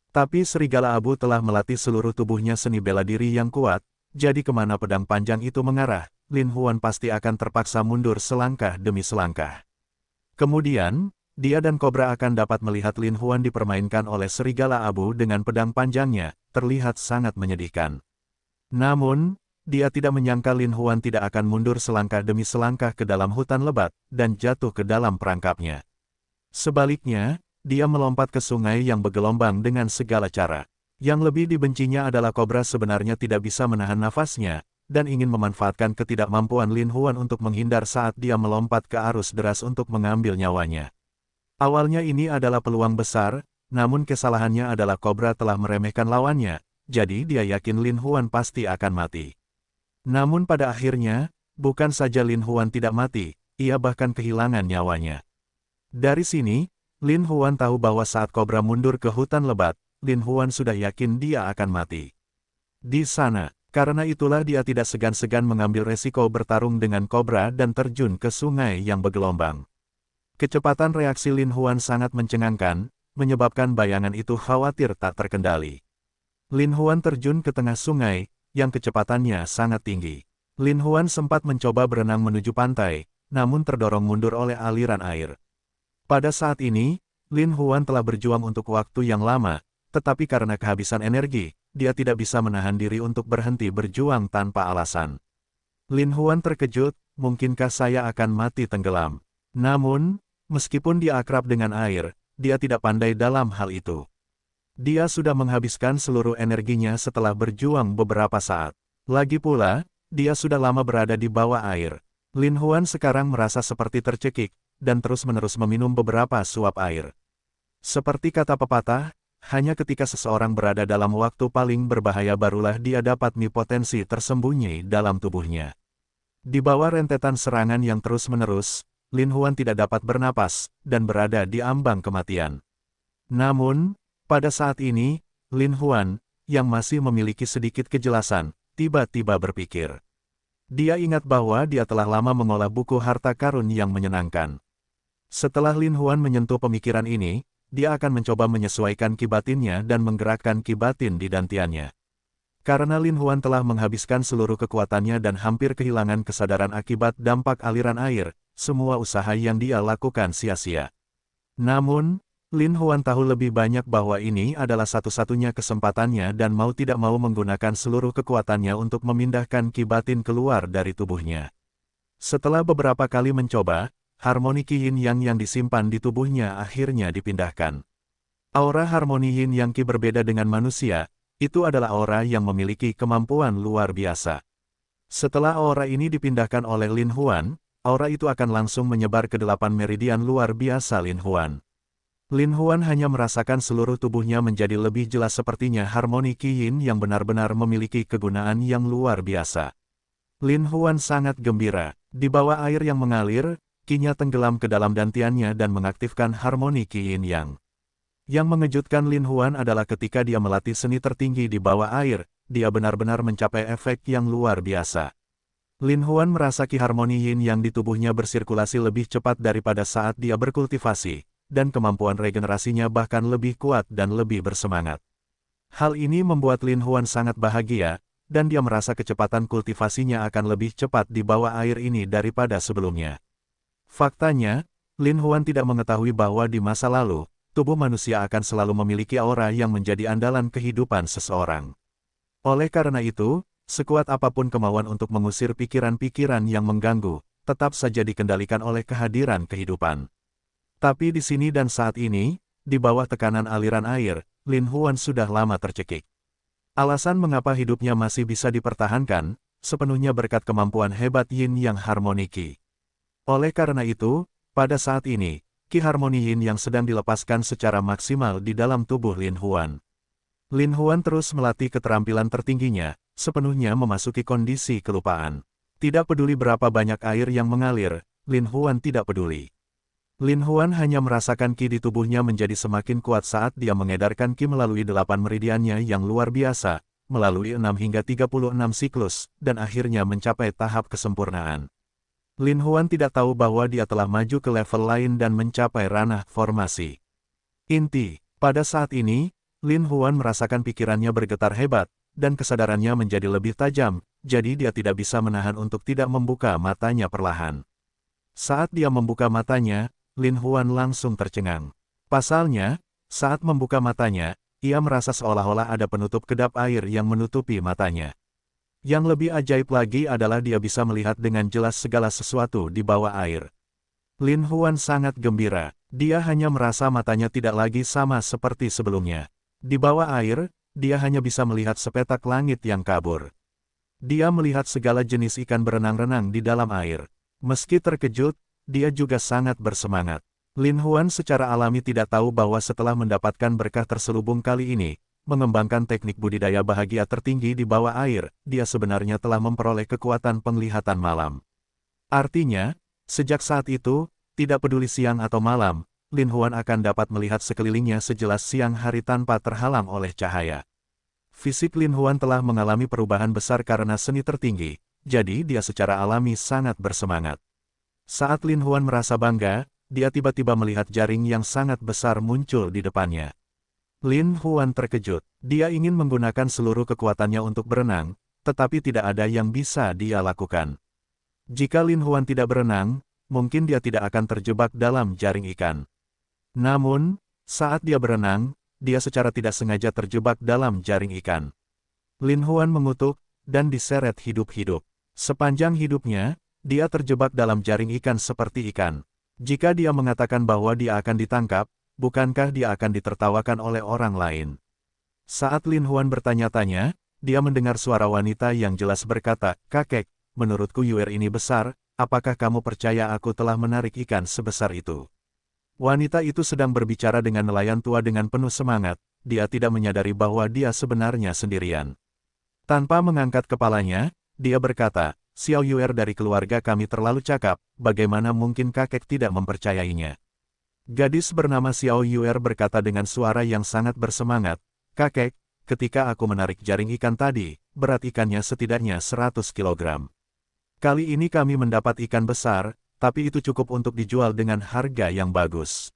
Tapi serigala abu telah melatih seluruh tubuhnya seni bela diri yang kuat, jadi kemana pedang panjang itu mengarah, Lin Huan pasti akan terpaksa mundur selangkah demi selangkah. Kemudian, dia dan kobra akan dapat melihat Lin Huan dipermainkan oleh serigala abu dengan pedang panjangnya, terlihat sangat menyedihkan. Namun, dia tidak menyangka Lin Huan tidak akan mundur selangkah demi selangkah ke dalam hutan lebat, dan jatuh ke dalam perangkapnya. Sebaliknya, dia melompat ke sungai yang bergelombang dengan segala cara. Yang lebih dibencinya adalah kobra sebenarnya tidak bisa menahan nafasnya, dan ingin memanfaatkan ketidakmampuan Lin Huan untuk menghindar saat dia melompat ke arus deras untuk mengambil nyawanya. Awalnya ini adalah peluang besar, namun kesalahannya adalah kobra telah meremehkan lawannya, jadi dia yakin Lin Huan pasti akan mati. Namun pada akhirnya, bukan saja Lin Huan tidak mati, ia bahkan kehilangan nyawanya. Dari sini, Lin Huan tahu bahwa saat kobra mundur ke hutan lebat, Lin Huan sudah yakin dia akan mati. Di sana, karena itulah dia tidak segan-segan mengambil resiko bertarung dengan kobra dan terjun ke sungai yang bergelombang. Kecepatan reaksi Lin Huan sangat mencengangkan, menyebabkan bayangan itu khawatir tak terkendali. Lin Huan terjun ke tengah sungai, yang kecepatannya sangat tinggi. Lin Huan sempat mencoba berenang menuju pantai, namun terdorong mundur oleh aliran air. Pada saat ini, Lin Huan telah berjuang untuk waktu yang lama, tetapi karena kehabisan energi, dia tidak bisa menahan diri untuk berhenti berjuang tanpa alasan. Lin Huan terkejut, mungkinkah saya akan mati tenggelam? Namun, meskipun dia akrab dengan air, dia tidak pandai dalam hal itu. Dia sudah menghabiskan seluruh energinya setelah berjuang beberapa saat. Lagi pula, dia sudah lama berada di bawah air. Lin Huan sekarang merasa seperti tercekik, dan terus-menerus meminum beberapa suap air. Seperti kata pepatah, hanya ketika seseorang berada dalam waktu paling berbahaya barulah dia dapat melihat potensi tersembunyi dalam tubuhnya. Di bawah rentetan serangan yang terus-menerus, Lin Huan tidak dapat bernapas, dan berada di ambang kematian. Namun, pada saat ini, Lin Huan, yang masih memiliki sedikit kejelasan, tiba-tiba berpikir. Dia ingat bahwa dia telah lama mengolah buku harta karun yang menyenangkan. Setelah Lin Huan menyentuh pemikiran ini, dia akan mencoba menyesuaikan ki batinnya dan menggerakkan ki batin di dantiannya. Karena Lin Huan telah menghabiskan seluruh kekuatannya dan hampir kehilangan kesadaran akibat dampak aliran air, semua usaha yang dia lakukan sia-sia. Namun, Lin Huan tahu lebih banyak bahwa ini adalah satu-satunya kesempatannya dan mau tidak mau menggunakan seluruh kekuatannya untuk memindahkan ki batin keluar dari tubuhnya. Setelah beberapa kali mencoba, harmoni Qi Yin Yang yang disimpan di tubuhnya akhirnya dipindahkan. Aura harmoni Yin Yang Qi berbeda dengan manusia, itu adalah aura yang memiliki kemampuan luar biasa. Setelah aura ini dipindahkan oleh Lin Huan, aura itu akan langsung menyebar ke 8 meridian luar biasa Lin Huan. Lin Huan hanya merasakan seluruh tubuhnya menjadi lebih jelas sepertinya harmoni Qi Yin yang benar-benar memiliki kegunaan yang luar biasa. Lin Huan sangat gembira, di bawah air yang mengalir, Qi-nya tenggelam ke dalam dantiannya dan mengaktifkan harmoni Qi Yin Yang. Yang mengejutkan Lin Huan adalah ketika dia melatih seni tertinggi di bawah air, dia benar-benar mencapai efek yang luar biasa. Lin Huan merasa Qi harmoni Yin Yang di tubuhnya bersirkulasi lebih cepat daripada saat dia berkultivasi, dan kemampuan regenerasinya bahkan lebih kuat dan lebih bersemangat. Hal ini membuat Lin Huan sangat bahagia, dan dia merasa kecepatan kultivasinya akan lebih cepat di bawah air ini daripada sebelumnya. Faktanya, Lin Huan tidak mengetahui bahwa di masa lalu, tubuh manusia akan selalu memiliki aura yang menjadi andalan kehidupan seseorang. Oleh karena itu, sekuat apapun kemauan untuk mengusir pikiran-pikiran yang mengganggu, tetap saja dikendalikan oleh kehadiran kehidupan. Tapi di sini dan saat ini, di bawah tekanan aliran air, Lin Huan sudah lama tercekik. Alasan mengapa hidupnya masih bisa dipertahankan, sepenuhnya berkat kemampuan hebat Yin yang harmoniki. Oleh karena itu, pada saat ini, Ki harmoni Yin yang sedang dilepaskan secara maksimal di dalam tubuh Lin Huan. Lin Huan terus melatih keterampilan tertingginya, sepenuhnya memasuki kondisi kelupaan. Tidak peduli berapa banyak air yang mengalir, Lin Huan tidak peduli. Lin Huan hanya merasakan Ki di tubuhnya menjadi semakin kuat saat dia mengedarkan Ki melalui 8 meridiannya yang luar biasa, melalui 6 hingga 36 siklus, dan akhirnya mencapai tahap kesempurnaan. Lin Huan tidak tahu bahwa dia telah maju ke level lain dan mencapai ranah formasi. Inti, pada saat ini, Lin Huan merasakan pikirannya bergetar hebat, dan kesadarannya menjadi lebih tajam, jadi dia tidak bisa menahan untuk tidak membuka matanya perlahan. Saat dia membuka matanya, Lin Huan langsung tercengang. Pasalnya, saat membuka matanya, ia merasa seolah-olah ada penutup kedap air yang menutupi matanya. Yang lebih ajaib lagi adalah dia bisa melihat dengan jelas segala sesuatu di bawah air. Lin Huan sangat gembira, dia hanya merasa matanya tidak lagi sama seperti sebelumnya. Di bawah air, dia hanya bisa melihat sepetak langit yang kabur. Dia melihat segala jenis ikan berenang-renang di dalam air. Meski terkejut, dia juga sangat bersemangat. Lin Huan secara alami tidak tahu bahwa setelah mendapatkan berkah terselubung kali ini, mengembangkan teknik budidaya bahagia tertinggi di bawah air, dia sebenarnya telah memperoleh kekuatan penglihatan malam. Artinya, sejak saat itu, tidak peduli siang atau malam, Lin Huan akan dapat melihat sekelilingnya sejelas siang hari tanpa terhalang oleh cahaya. Fisik Lin Huan telah mengalami perubahan besar karena seni tertinggi, jadi dia secara alami sangat bersemangat. Saat Lin Huan merasa bangga, dia tiba-tiba melihat jaring yang sangat besar muncul di depannya. Lin Huan terkejut, dia ingin menggunakan seluruh kekuatannya untuk berenang, tetapi tidak ada yang bisa dia lakukan. Jika Lin Huan tidak berenang, mungkin dia tidak akan terjebak dalam jaring ikan. Namun, saat dia berenang, dia secara tidak sengaja terjebak dalam jaring ikan. Lin Huan mengutuk, dan diseret hidup-hidup. Sepanjang hidupnya, dia terjebak dalam jaring ikan seperti ikan. Jika dia mengatakan bahwa dia akan ditangkap, bukankah dia akan ditertawakan oleh orang lain? Saat Lin Huan bertanya-tanya, dia mendengar suara wanita yang jelas berkata, "Kakek, menurutku Yuer ini besar, apakah kamu percaya aku telah menarik ikan sebesar itu?" Wanita itu sedang berbicara dengan nelayan tua dengan penuh semangat, dia tidak menyadari bahwa dia sebenarnya sendirian. Tanpa mengangkat kepalanya, dia berkata, "Xiao Yuer dari keluarga kami terlalu cakap, bagaimana mungkin kakek tidak mempercayainya?" Gadis bernama Xiao Yuer berkata dengan suara yang sangat bersemangat, "Kakek, ketika aku menarik jaring ikan tadi, berat ikannya setidaknya 100 kilogram. Kali ini kami mendapat ikan besar, tapi itu cukup untuk dijual dengan harga yang bagus."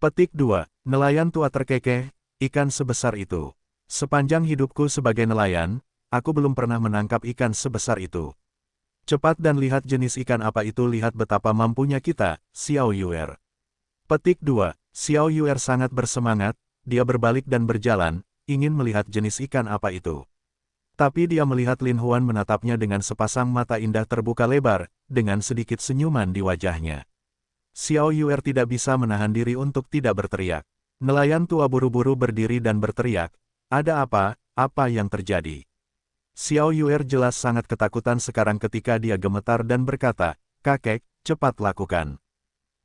Petik 2. Nelayan tua terkekeh, ikan sebesar itu. Sepanjang hidupku sebagai nelayan, aku belum pernah menangkap ikan sebesar itu. Cepat dan lihat jenis ikan apa itu, lihat betapa mampunya kita, Xiao Yuer. Petik 2. Xiao Yuer sangat bersemangat, dia berbalik dan berjalan, ingin melihat jenis ikan apa itu. Tapi dia melihat Lin Huan menatapnya dengan sepasang mata indah terbuka lebar, dengan sedikit senyuman di wajahnya. Xiao Yuer tidak bisa menahan diri untuk tidak berteriak. Nelayan tua buru-buru berdiri dan berteriak, "Ada apa? Apa yang terjadi?" Xiao Yuer jelas sangat ketakutan sekarang ketika dia gemetar dan berkata, "Kakek, cepat lakukan.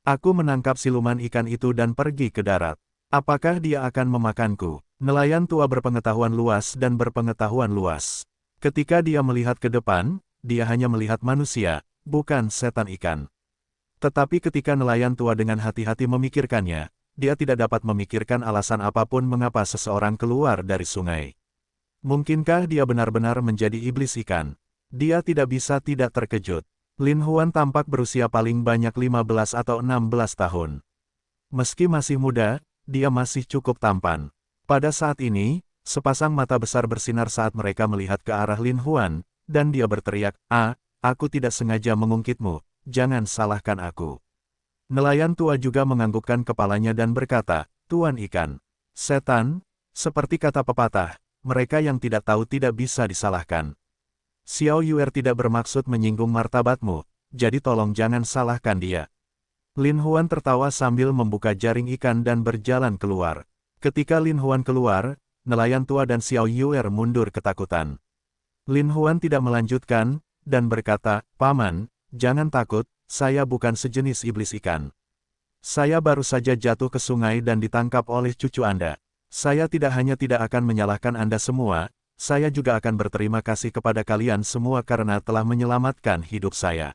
Aku menangkap siluman ikan itu dan pergi ke darat. Apakah dia akan memakanku?" Nelayan tua berpengetahuan luas dan berpengetahuan luas. Ketika dia melihat ke depan, dia hanya melihat manusia, bukan setan ikan. Tetapi ketika nelayan tua dengan hati-hati memikirkannya, dia tidak dapat memikirkan alasan apapun mengapa seseorang keluar dari sungai. Mungkinkah dia benar-benar menjadi iblis ikan? Dia tidak bisa tidak terkejut. Lin Huan tampak berusia paling banyak 15 atau 16 tahun. Meski masih muda, dia masih cukup tampan. Pada saat ini, sepasang mata besar bersinar saat mereka melihat ke arah Lin Huan, dan dia berteriak, aku tidak sengaja mengungkitmu, jangan salahkan aku." Nelayan tua juga menganggukkan kepalanya dan berkata, Tuan Ikan. Setan, seperti kata pepatah, mereka yang tidak tahu tidak bisa disalahkan. Xiao Yuer tidak bermaksud menyinggung martabatmu, jadi tolong jangan salahkan dia. Lin Huan tertawa sambil membuka jaring ikan dan berjalan keluar. Ketika Lin Huan keluar, nelayan tua dan Xiao Yuer mundur ketakutan. Lin Huan tidak melanjutkan, dan berkata, "Paman, jangan takut, saya bukan sejenis iblis ikan. Saya baru saja jatuh ke sungai dan ditangkap oleh cucu Anda. Saya tidak hanya tidak akan menyalahkan Anda semua, saya juga akan berterima kasih kepada kalian semua karena telah menyelamatkan hidup saya."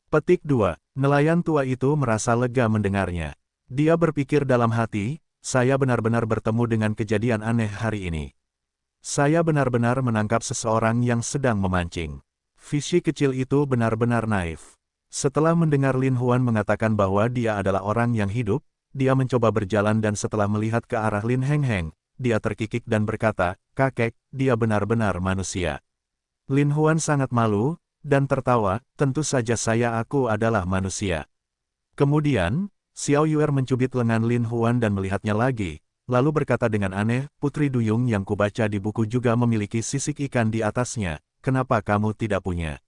Petik 2. Nelayan tua itu merasa lega mendengarnya. Dia berpikir dalam hati, saya benar-benar bertemu dengan kejadian aneh hari ini. Saya benar-benar menangkap seseorang yang sedang memancing. Fishy kecil itu benar-benar naif. Setelah mendengar Lin Huan mengatakan bahwa dia adalah orang yang hidup, dia mencoba berjalan dan setelah melihat ke arah Lin Heng Heng, dia terkikik dan berkata, "Kakek, dia benar-benar manusia." Lin Huan sangat malu, dan tertawa, "Tentu saja aku adalah manusia." Kemudian, Xiao Yuer mencubit lengan Lin Huan dan melihatnya lagi, lalu berkata dengan aneh, "Putri Duyung yang kubaca di buku juga memiliki sisik ikan di atasnya, kenapa kamu tidak punya?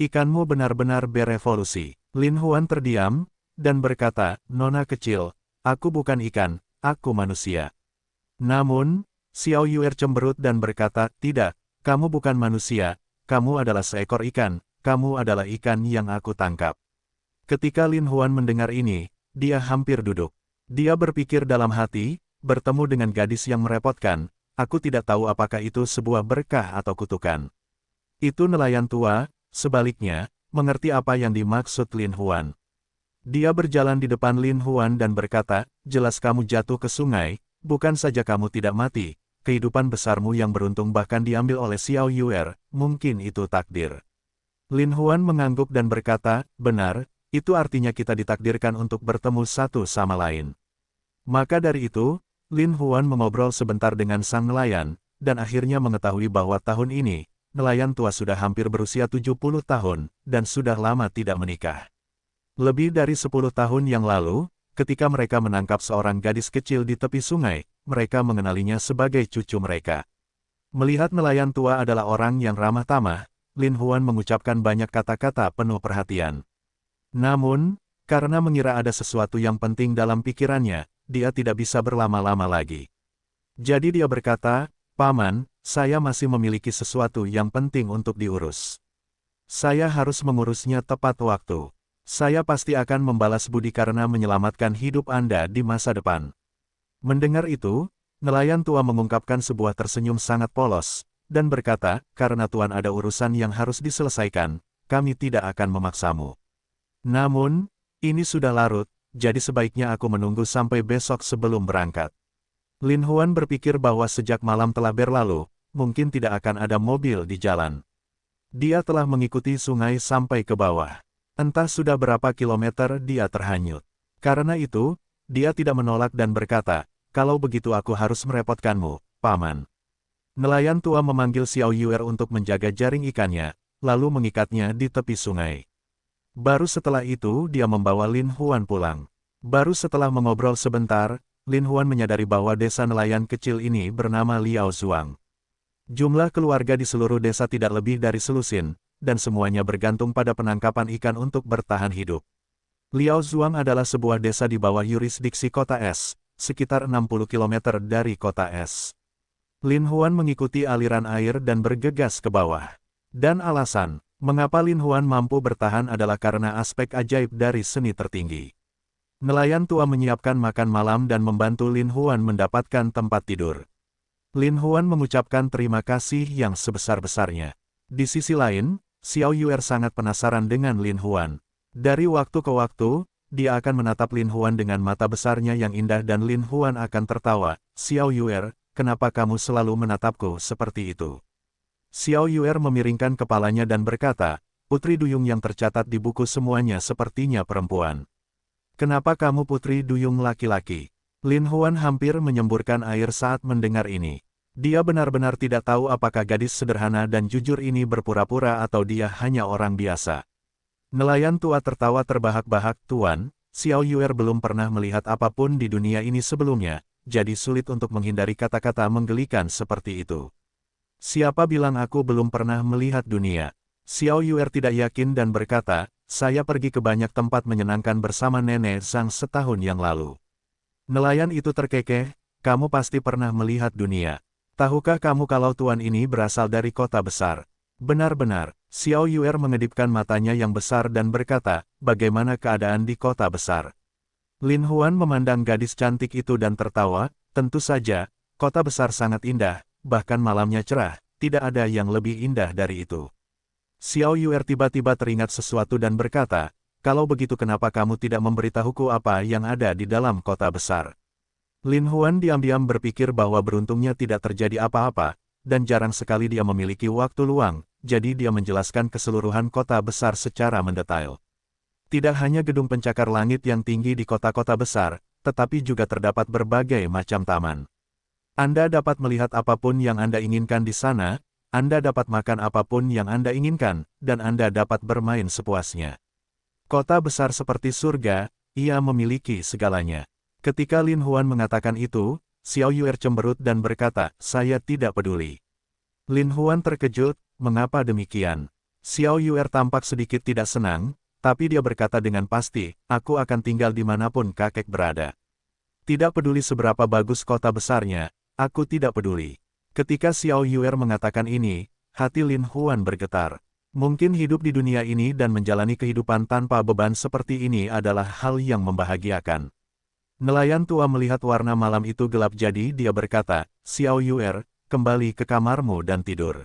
Ikanmu benar-benar berevolusi." Lin Huan terdiam, dan berkata, "Nona kecil, aku bukan ikan, aku manusia." Namun, Xiao Yuer cemberut dan berkata, "Tidak, kamu bukan manusia. Kamu adalah seekor ikan, kamu adalah ikan yang aku tangkap." Ketika Lin Huan mendengar ini, dia hampir duduk. Dia berpikir dalam hati, bertemu dengan gadis yang merepotkan, aku tidak tahu apakah itu sebuah berkah atau kutukan. Itu nelayan tua, sebaliknya, mengerti apa yang dimaksud Lin Huan. Dia berjalan di depan Lin Huan dan berkata, "Jelas kamu jatuh ke sungai, bukan saja kamu tidak mati. Kehidupan besarmu yang beruntung bahkan diambil oleh Xiao Yuer, mungkin itu takdir." Lin Huan mengangguk dan berkata, "Benar, itu artinya kita ditakdirkan untuk bertemu satu sama lain." Maka dari itu, Lin Huan mengobrol sebentar dengan sang nelayan, dan akhirnya mengetahui bahwa tahun ini, nelayan tua sudah hampir berusia 70 tahun, dan sudah lama tidak menikah. Lebih dari 10 tahun yang lalu, ketika mereka menangkap seorang gadis kecil di tepi sungai, mereka mengenalinya sebagai cucu mereka. Melihat nelayan tua adalah orang yang ramah tamah, Lin Huan mengucapkan banyak kata-kata penuh perhatian. Namun, karena mengira ada sesuatu yang penting dalam pikirannya, dia tidak bisa berlama-lama lagi. Jadi dia berkata, "Paman, saya masih memiliki sesuatu yang penting untuk diurus. Saya harus mengurusnya tepat waktu. Saya pasti akan membalas budi karena menyelamatkan hidup Anda di masa depan." Mendengar itu, nelayan tua mengungkapkan sebuah tersenyum sangat polos, dan berkata, "Karena Tuan ada urusan yang harus diselesaikan, kami tidak akan memaksamu. Namun, ini sudah larut, jadi sebaiknya aku menunggu sampai besok sebelum berangkat." Lin Huan berpikir bahwa sejak malam telah berlalu, mungkin tidak akan ada mobil di jalan. Dia telah mengikuti sungai sampai ke bawah. Entah sudah berapa kilometer dia terhanyut. Karena itu, dia tidak menolak dan berkata, "Kalau begitu aku harus merepotkanmu, Paman." Nelayan tua memanggil Xiao Yuer untuk menjaga jaring ikannya, lalu mengikatnya di tepi sungai. Baru setelah itu dia membawa Lin Huan pulang. Baru setelah mengobrol sebentar, Lin Huan menyadari bahwa desa nelayan kecil ini bernama Liao Zuang. Jumlah keluarga di seluruh desa tidak lebih dari selusin, dan semuanya bergantung pada penangkapan ikan untuk bertahan hidup. Liao Zuang adalah sebuah desa di bawah yurisdiksi kota Es, sekitar 60 km dari kota Es. Lin Huan mengikuti aliran air dan bergegas ke bawah. Dan alasan, mengapa Lin Huan mampu bertahan adalah karena aspek ajaib dari seni tertinggi. Nelayan tua menyiapkan makan malam dan membantu Lin Huan mendapatkan tempat tidur. Lin Huan mengucapkan terima kasih yang sebesar-besarnya. Di sisi lain, Xiao Yuer sangat penasaran dengan Lin Huan. Dari waktu ke waktu, dia akan menatap Lin Huan dengan mata besarnya yang indah dan Lin Huan akan tertawa. "Xiao Yuer, kenapa kamu selalu menatapku seperti itu?" Xiao Yuer memiringkan kepalanya dan berkata, "Putri Duyung yang tercatat di buku semuanya sepertinya perempuan. Kenapa kamu putri duyung laki-laki?" Lin Huan hampir menyemburkan air saat mendengar ini. Dia benar-benar tidak tahu apakah gadis sederhana dan jujur ini berpura-pura atau dia hanya orang biasa. Nelayan tua tertawa terbahak-bahak, "Tuan, Xiao Yuer belum pernah melihat apapun di dunia ini sebelumnya, jadi sulit untuk menghindari kata-kata menggelikan seperti itu. Siapa bilang aku belum pernah melihat dunia? Xiao Yuer tidak yakin dan berkata, saya pergi ke banyak tempat menyenangkan bersama Nenek Zhang setahun yang lalu. Nelayan itu terkekeh, kamu pasti pernah melihat dunia. Tahukah kamu kalau tuan ini berasal dari kota besar? Benar-benar, Xiao Yuer mengedipkan matanya yang besar dan berkata, bagaimana keadaan di kota besar? Lin Huan memandang gadis cantik itu dan tertawa, tentu saja, kota besar sangat indah, bahkan malamnya cerah, tidak ada yang lebih indah dari itu. Xiao Yuer tiba-tiba teringat sesuatu dan berkata, kalau begitu kenapa kamu tidak memberitahuku apa yang ada di dalam kota besar? Lin Huan diam-diam berpikir bahwa beruntungnya tidak terjadi apa-apa, dan jarang sekali dia memiliki waktu luang, jadi dia menjelaskan keseluruhan kota besar secara mendetail. Tidak hanya gedung pencakar langit yang tinggi di kota-kota besar, tetapi juga terdapat berbagai macam taman. Anda dapat melihat apapun yang Anda inginkan di sana, Anda dapat makan apapun yang Anda inginkan, dan Anda dapat bermain sepuasnya. Kota besar seperti surga, ia memiliki segalanya. Ketika Lin Huan mengatakan itu, Xiao Yuer cemberut dan berkata, saya tidak peduli. Lin Huan terkejut, mengapa demikian? Xiao Yuer tampak sedikit tidak senang, tapi dia berkata dengan pasti, aku akan tinggal dimanapun kakek berada. Tidak peduli seberapa bagus kota besarnya, aku tidak peduli. Ketika Xiao Yuer mengatakan ini, hati Lin Huan bergetar. Mungkin hidup di dunia ini dan menjalani kehidupan tanpa beban seperti ini adalah hal yang membahagiakan. Nelayan tua melihat warna malam itu gelap jadi dia berkata, Xiao Yuer, kembali ke kamarmu dan tidur.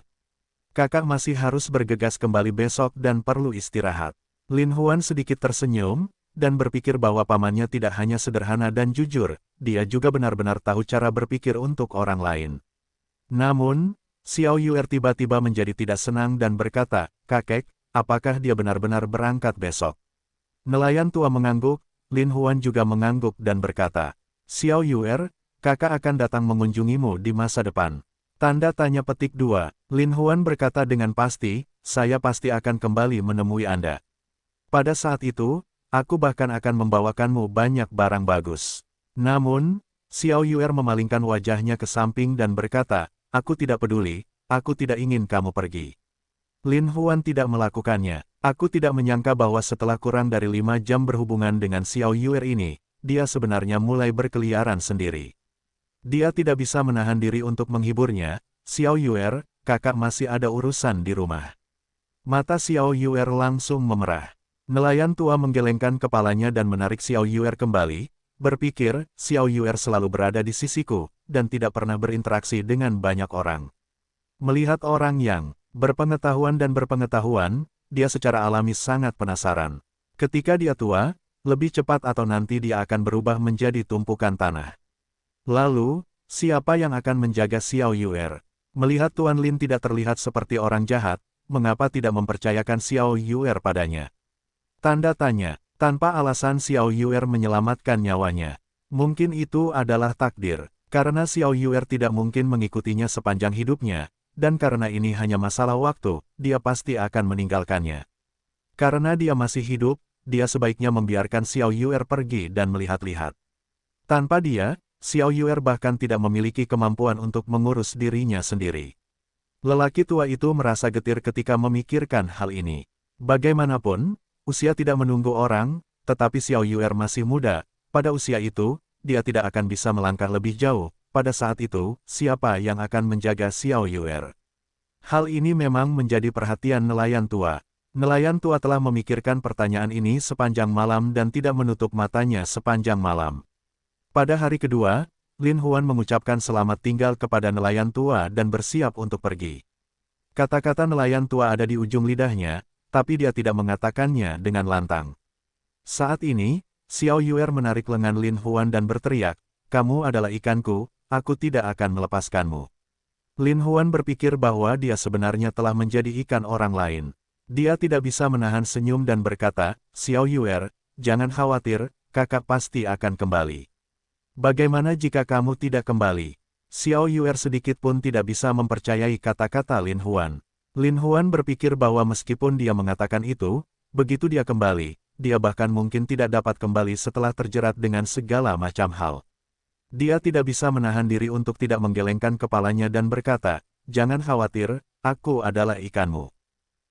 Kakak masih harus bergegas kembali besok dan perlu istirahat. Lin Huan sedikit tersenyum, dan berpikir bahwa pamannya tidak hanya sederhana dan jujur, dia juga benar-benar tahu cara berpikir untuk orang lain. Namun, Xiao Yuer tiba-tiba menjadi tidak senang dan berkata, kakek, apakah dia benar-benar berangkat besok? Nelayan tua mengangguk, Lin Huan juga mengangguk dan berkata, Xiao Yuer, kakak akan datang mengunjungimu di masa depan. Tanda tanya petik 2, Lin Huan berkata dengan pasti, saya pasti akan kembali menemui Anda. Pada saat itu, aku bahkan akan membawakanmu banyak barang bagus. Namun, Xiao Yuer memalingkan wajahnya ke samping dan berkata, aku tidak peduli, aku tidak ingin kamu pergi. Lin Huan tidak melakukannya. Aku tidak menyangka bahwa setelah kurang dari 5 jam berhubungan dengan Xiao Yuer ini, dia sebenarnya mulai berkeliaran sendiri. Dia tidak bisa menahan diri untuk menghiburnya, Xiao Yuer, kakak masih ada urusan di rumah. Mata Xiao Yuer langsung memerah. Nelayan tua menggelengkan kepalanya dan menarik Xiao Yuer kembali, berpikir, Xiao Yuer selalu berada di sisiku, dan tidak pernah berinteraksi dengan banyak orang. Melihat orang yang berpengetahuan dan berpengetahuan, dia secara alami sangat penasaran. Ketika dia tua, lebih cepat atau nanti dia akan berubah menjadi tumpukan tanah. Lalu, siapa yang akan menjaga Xiao Yuer? Melihat Tuan Lin tidak terlihat seperti orang jahat, mengapa tidak mempercayakan Xiao Yuer padanya? Tanda tanya, tanpa alasan Xiao Yuer menyelamatkan nyawanya. Mungkin itu adalah takdir, karena Xiao Yuer tidak mungkin mengikutinya sepanjang hidupnya, dan karena ini hanya masalah waktu, dia pasti akan meninggalkannya. Karena dia masih hidup, dia sebaiknya membiarkan Xiao Yuer pergi dan melihat-lihat. Tanpa dia, Xiao Yuer bahkan tidak memiliki kemampuan untuk mengurus dirinya sendiri. Lelaki tua itu merasa getir ketika memikirkan hal ini. Bagaimanapun, usia tidak menunggu orang, tetapi Xiao Yuer masih muda. Pada usia itu, dia tidak akan bisa melangkah lebih jauh. Pada saat itu, siapa yang akan menjaga Xiao Yuer? Hal ini memang menjadi perhatian nelayan tua. Nelayan tua telah memikirkan pertanyaan ini sepanjang malam dan tidak menutup matanya sepanjang malam. Pada hari kedua, Lin Huan mengucapkan selamat tinggal kepada nelayan tua dan bersiap untuk pergi. Kata-kata nelayan tua ada di ujung lidahnya, tapi dia tidak mengatakannya dengan lantang. Saat ini, Xiao Yuer menarik lengan Lin Huan dan berteriak, kamu adalah ikanku, aku tidak akan melepaskanmu. Lin Huan berpikir bahwa dia sebenarnya telah menjadi ikan orang lain. Dia tidak bisa menahan senyum dan berkata, Xiao Yuer, jangan khawatir, kakak pasti akan kembali. Bagaimana jika kamu tidak kembali? Xiao Yuer sedikit pun tidak bisa mempercayai kata-kata Lin Huan. Lin Huan berpikir bahwa meskipun dia mengatakan itu, begitu dia kembali, dia bahkan mungkin tidak dapat kembali setelah terjerat dengan segala macam hal. Dia tidak bisa menahan diri untuk tidak menggelengkan kepalanya dan berkata, "Jangan khawatir, aku adalah ikanmu.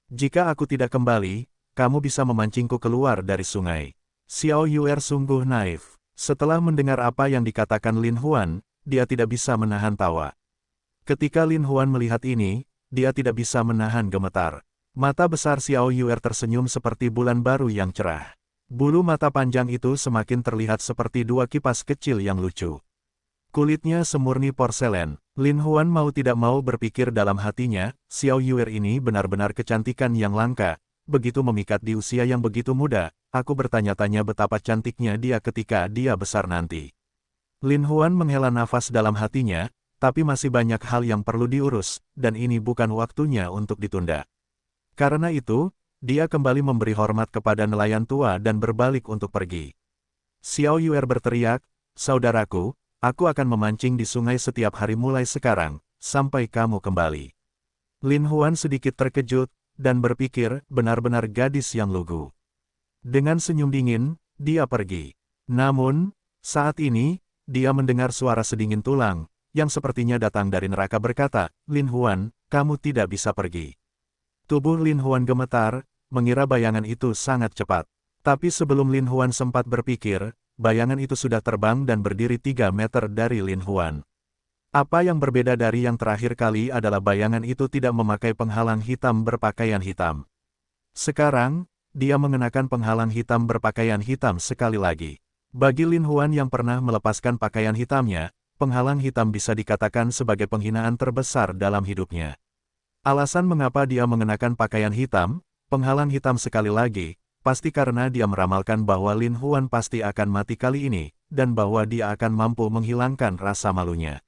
Jika aku tidak kembali, kamu bisa memancingku keluar dari sungai." Xiao Yuer sungguh naif. Setelah mendengar apa yang dikatakan Lin Huan, dia tidak bisa menahan tawa. Ketika Lin Huan melihat ini, dia tidak bisa menahan gemetar. Mata besar Xiao Yuer tersenyum seperti bulan baru yang cerah. Bulu mata panjang itu semakin terlihat seperti dua kipas kecil yang lucu. Kulitnya semurni porselen. Lin Huan mau tidak mau berpikir dalam hatinya, Xiao Yuer ini benar-benar kecantikan yang langka. Begitu memikat di usia yang begitu muda, aku bertanya-tanya betapa cantiknya dia ketika dia besar nanti. Lin Huan menghela nafas dalam hatinya, tapi masih banyak hal yang perlu diurus, dan ini bukan waktunya untuk ditunda. Karena itu, dia kembali memberi hormat kepada nelayan tua dan berbalik untuk pergi. Xiao Yuer berteriak, "Saudaraku, aku akan memancing di sungai setiap hari mulai sekarang, sampai kamu kembali." Lin Huan sedikit terkejut, dan berpikir, benar-benar gadis yang lugu. Dengan senyum dingin, dia pergi. Namun, saat ini, dia mendengar suara sedingin tulang, yang sepertinya datang dari neraka berkata, "Lin Huan, kamu tidak bisa pergi." Tubuh Lin Huan gemetar, mengira bayangan itu sangat cepat. Tapi sebelum Lin Huan sempat berpikir, bayangan itu sudah terbang dan berdiri 3 meter dari Lin Huan. Apa yang berbeda dari yang terakhir kali adalah bayangan itu tidak memakai penghalang hitam berpakaian hitam. Sekarang, dia mengenakan penghalang hitam berpakaian hitam sekali lagi. Bagi Lin Huan yang pernah melepaskan pakaian hitamnya, penghalang hitam bisa dikatakan sebagai penghinaan terbesar dalam hidupnya. Alasan mengapa dia mengenakan pakaian hitam, penghalang hitam sekali lagi, pasti karena dia meramalkan bahwa Lin Huan pasti akan mati kali ini, dan bahwa dia akan mampu menghilangkan rasa malunya.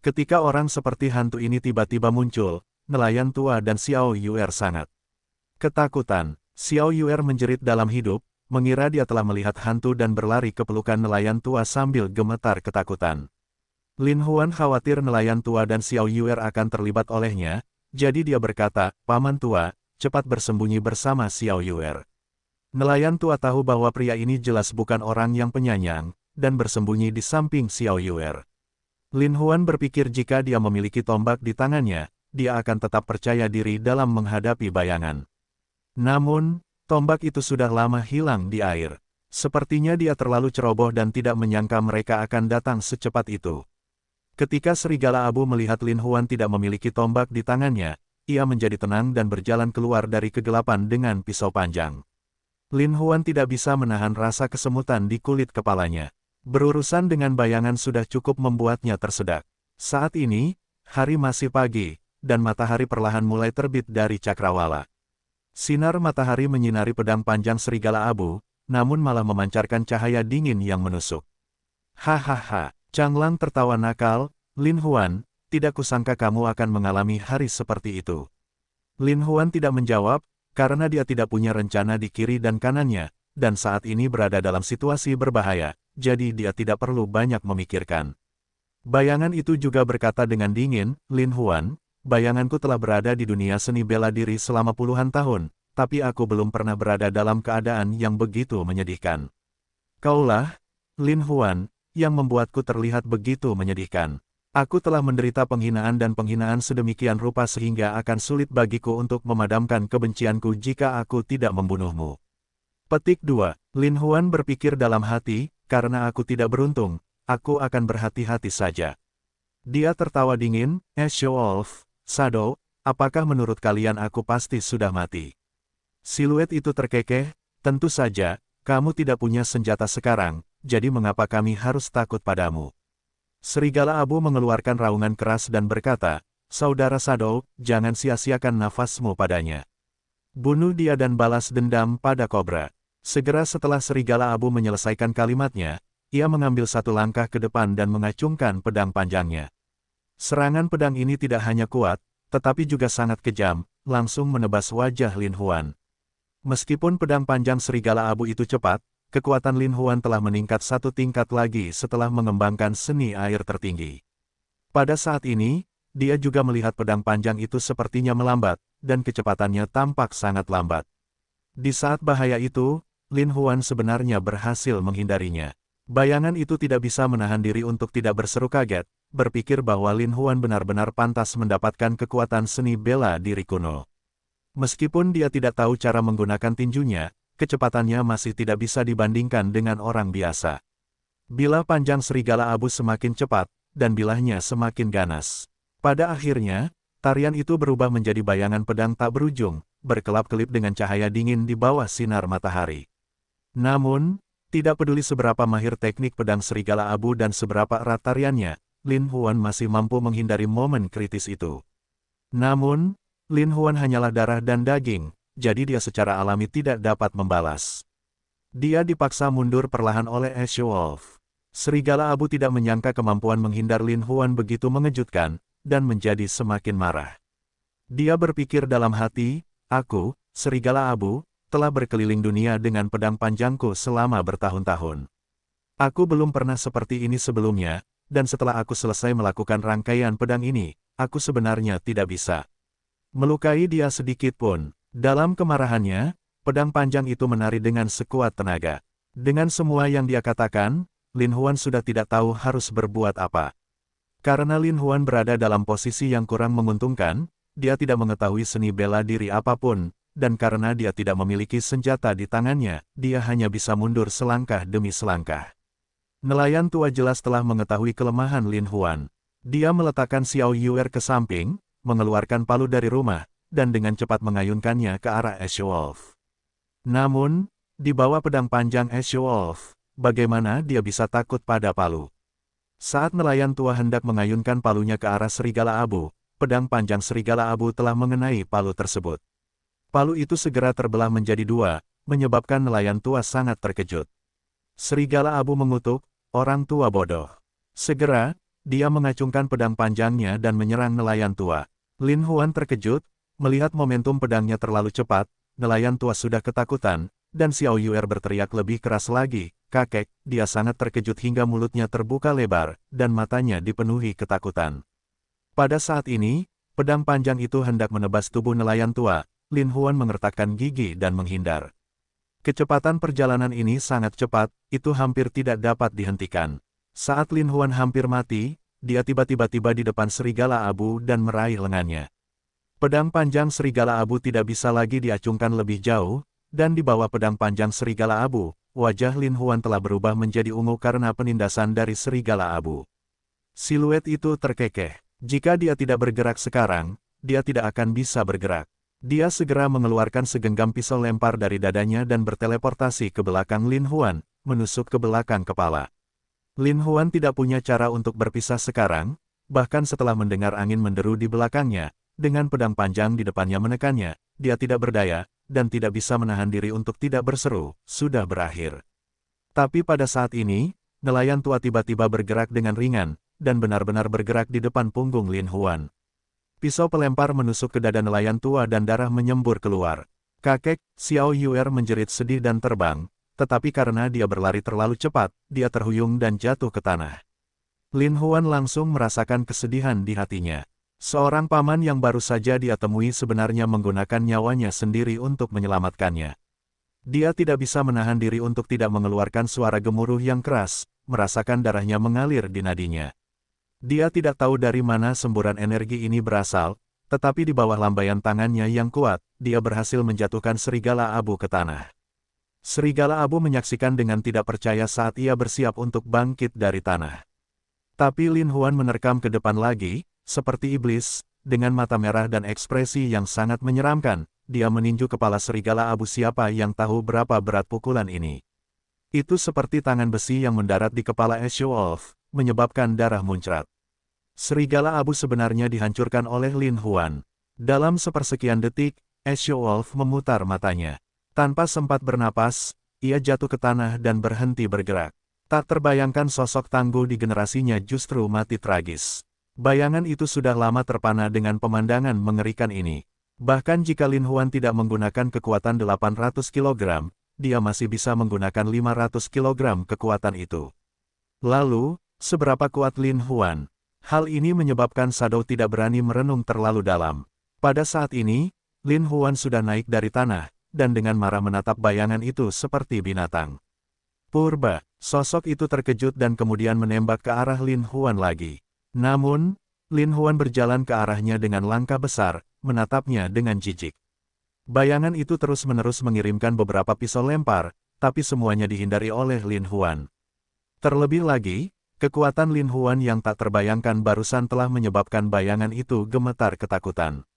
Ketika orang seperti hantu ini tiba-tiba muncul, nelayan tua dan Xiao Yuer sangat ketakutan. Xiao Yuer menjerit dalam hidup, mengira dia telah melihat hantu dan berlari ke pelukan nelayan tua sambil gemetar ketakutan. Lin Huan khawatir nelayan tua dan Xiao Yuer akan terlibat olehnya, jadi dia berkata, "Paman tua, cepat bersembunyi bersama Xiao Yuer." Nelayan tua tahu bahwa pria ini jelas bukan orang yang penyayang, dan bersembunyi di samping Xiao Yuer. Lin Huan berpikir jika dia memiliki tombak di tangannya, dia akan tetap percaya diri dalam menghadapi bayangan. Namun, tombak itu sudah lama hilang di air. Sepertinya dia terlalu ceroboh dan tidak menyangka mereka akan datang secepat itu. Ketika serigala abu melihat Lin Huan tidak memiliki tombak di tangannya, ia menjadi tenang dan berjalan keluar dari kegelapan dengan pisau panjang. Lin Huan tidak bisa menahan rasa kesemutan di kulit kepalanya. Berurusan dengan bayangan sudah cukup membuatnya tersedak. Saat ini, hari masih pagi, dan matahari perlahan mulai terbit dari cakrawala. Sinar matahari menyinari pedang panjang serigala abu, namun malah memancarkan cahaya dingin yang menusuk. "Hahaha." Chang Lang tertawa nakal, "Lin Huan, tidak kusangka kamu akan mengalami hari seperti itu." Lin Huan tidak menjawab, karena dia tidak punya rencana di kiri dan kanannya, dan saat ini berada dalam situasi berbahaya, jadi dia tidak perlu banyak memikirkan. Bayangan itu juga berkata dengan dingin, "Lin Huan, bayanganku telah berada di dunia seni bela diri selama puluhan tahun, tapi aku belum pernah berada dalam keadaan yang begitu menyedihkan. Kaulah, Lin Huan, yang membuatku terlihat begitu menyedihkan. Aku telah menderita penghinaan dan penghinaan sedemikian rupa sehingga akan sulit bagiku untuk memadamkan kebencianku jika aku tidak membunuhmu." Petik 2. Lin Huan berpikir dalam hati, karena aku tidak beruntung, aku akan berhati-hati saja. Dia tertawa dingin, "Wolf, Shadow, apakah menurut kalian aku pasti sudah mati?" Siluet itu terkekeh, "Tentu saja, kamu tidak punya senjata sekarang, jadi mengapa kami harus takut padamu?" Serigala abu mengeluarkan raungan keras dan berkata, "Saudara Shadow, jangan sia-siakan nafasmu padanya. Bunuh dia dan balas dendam pada kobra." Segera setelah serigala abu menyelesaikan kalimatnya, ia mengambil satu langkah ke depan dan mengacungkan pedang panjangnya. Serangan pedang ini tidak hanya kuat, tetapi juga sangat kejam, langsung menebas wajah Lin Huan. Meskipun pedang panjang serigala abu itu cepat, kekuatan Lin Huan telah meningkat satu tingkat lagi setelah mengembangkan seni air tertinggi. Pada saat ini, dia juga melihat pedang panjang itu sepertinya melambat, dan kecepatannya tampak sangat lambat. Di saat bahaya itu, Lin Huan sebenarnya berhasil menghindarinya. Bayangan itu tidak bisa menahan diri untuk tidak berseru kaget, berpikir bahwa Lin Huan benar-benar pantas mendapatkan kekuatan seni bela diri kuno. Meskipun dia tidak tahu cara menggunakan tinjunya, kecepatannya masih tidak bisa dibandingkan dengan orang biasa. Bilah panjang serigala abu semakin cepat, dan bilahnya semakin ganas. Pada akhirnya, tarian itu berubah menjadi bayangan pedang tak berujung, berkelap-kelip dengan cahaya dingin di bawah sinar matahari. Namun, tidak peduli seberapa mahir teknik pedang serigala abu dan seberapa erat tariannya, Lin Huan masih mampu menghindari momen kritis itu. Namun, Lin Huan hanyalah darah dan daging, jadi dia secara alami tidak dapat membalas. Dia dipaksa mundur perlahan oleh Ash Wolf. Serigala abu tidak menyangka kemampuan menghindar Lin Huan begitu mengejutkan, dan menjadi semakin marah. Dia berpikir dalam hati, aku, serigala abu, telah berkeliling dunia dengan pedang panjangku selama bertahun-tahun. Aku belum pernah seperti ini sebelumnya, dan setelah aku selesai melakukan rangkaian pedang ini, aku sebenarnya tidak bisa melukai dia sedikit pun. Dalam kemarahannya, pedang panjang itu menari dengan sekuat tenaga. Dengan semua yang dia katakan, Lin Huan sudah tidak tahu harus berbuat apa. Karena Lin Huan berada dalam posisi yang kurang menguntungkan, dia tidak mengetahui seni bela diri apapun, dan karena dia tidak memiliki senjata di tangannya, dia hanya bisa mundur selangkah demi selangkah. Nelayan tua jelas telah mengetahui kelemahan Lin Huan. Dia meletakkan Xiao Yuer ke samping, mengeluarkan palu dari rumah, dan dengan cepat mengayunkannya ke arah Ash Wolf. Namun, di bawah pedang panjang Ash Wolf, bagaimana dia bisa takut pada palu? Saat nelayan tua hendak mengayunkan palunya ke arah serigala abu, pedang panjang serigala abu telah mengenai palu tersebut. Palu itu segera terbelah menjadi dua, menyebabkan nelayan tua sangat terkejut. Serigala abu mengutuk, orang tua bodoh. Segera, dia mengacungkan pedang panjangnya dan menyerang nelayan tua. Lin Huan terkejut, melihat momentum pedangnya terlalu cepat, nelayan tua sudah ketakutan, dan Xiao Yuer berteriak lebih keras lagi, kakek, dia sangat terkejut hingga mulutnya terbuka lebar, dan matanya dipenuhi ketakutan. Pada saat ini, pedang panjang itu hendak menebas tubuh nelayan tua. Lin Huan mengertakkan gigi dan menghindar. Kecepatan perjalanan ini sangat cepat, itu hampir tidak dapat dihentikan. Saat Lin Huan hampir mati, dia tiba-tiba di depan serigala abu dan meraih lengannya. Pedang panjang serigala abu tidak bisa lagi diacungkan lebih jauh, dan di bawah pedang panjang serigala abu, wajah Lin Huan telah berubah menjadi ungu karena penindasan dari serigala abu. Siluet itu terkekeh. Jika dia tidak bergerak sekarang, dia tidak akan bisa bergerak. Dia segera mengeluarkan segenggam pisau lempar dari dadanya dan berteleportasi ke belakang Lin Huan, menusuk ke belakang kepala. Lin Huan tidak punya cara untuk berpisah sekarang, bahkan setelah mendengar angin menderu di belakangnya, dengan pedang panjang di depannya menekannya, dia tidak berdaya, dan tidak bisa menahan diri untuk tidak berseru, sudah berakhir. Tapi pada saat ini, nelayan tua tiba-tiba bergerak dengan ringan, dan benar-benar bergerak di depan punggung Lin Huan. Pisau pelempar menusuk ke dada nelayan tua dan darah menyembur keluar. Kakek, Xiao Yuer menjerit sedih dan terbang, tetapi karena dia berlari terlalu cepat, dia terhuyung dan jatuh ke tanah. Lin Huan langsung merasakan kesedihan di hatinya. Seorang paman yang baru saja dia temui sebenarnya menggunakan nyawanya sendiri untuk menyelamatkannya. Dia tidak bisa menahan diri untuk tidak mengeluarkan suara gemuruh yang keras, merasakan darahnya mengalir di nadinya. Dia tidak tahu dari mana semburan energi ini berasal, tetapi di bawah lambaian tangannya yang kuat, dia berhasil menjatuhkan serigala abu ke tanah. Serigala abu menyaksikan dengan tidak percaya saat ia bersiap untuk bangkit dari tanah. Tapi Lin Huan menerkam ke depan lagi, seperti iblis, dengan mata merah dan ekspresi yang sangat menyeramkan, dia meninju kepala serigala abu. Siapa yang tahu berapa berat pukulan ini? Itu seperti tangan besi yang mendarat di kepala Ash Wolf, menyebabkan darah muncrat. Serigala abu sebenarnya dihancurkan oleh Lin Huan. Dalam sepersekian detik, Ash Wolf memutar matanya. Tanpa sempat bernapas, ia jatuh ke tanah dan berhenti bergerak. Tak terbayangkan sosok tangguh di generasinya justru mati tragis. Bayangan itu sudah lama terpana dengan pemandangan mengerikan ini. Bahkan jika Lin Huan tidak menggunakan kekuatan 800 kg, dia masih bisa menggunakan 500 kg kekuatan itu. Lalu, seberapa kuat Lin Huan? Hal ini menyebabkan Shadow tidak berani merenung terlalu dalam. Pada saat ini, Lin Huan sudah naik dari tanah, dan dengan marah menatap bayangan itu seperti binatang. Purba, sosok itu terkejut dan kemudian menembak ke arah Lin Huan lagi. Namun, Lin Huan berjalan ke arahnya dengan langkah besar, menatapnya dengan jijik. Bayangan itu terus-menerus mengirimkan beberapa pisau lempar, tapi semuanya dihindari oleh Lin Huan. Terlebih lagi, kekuatan Lin Huan yang tak terbayangkan barusan telah menyebabkan bayangan itu gemetar ketakutan.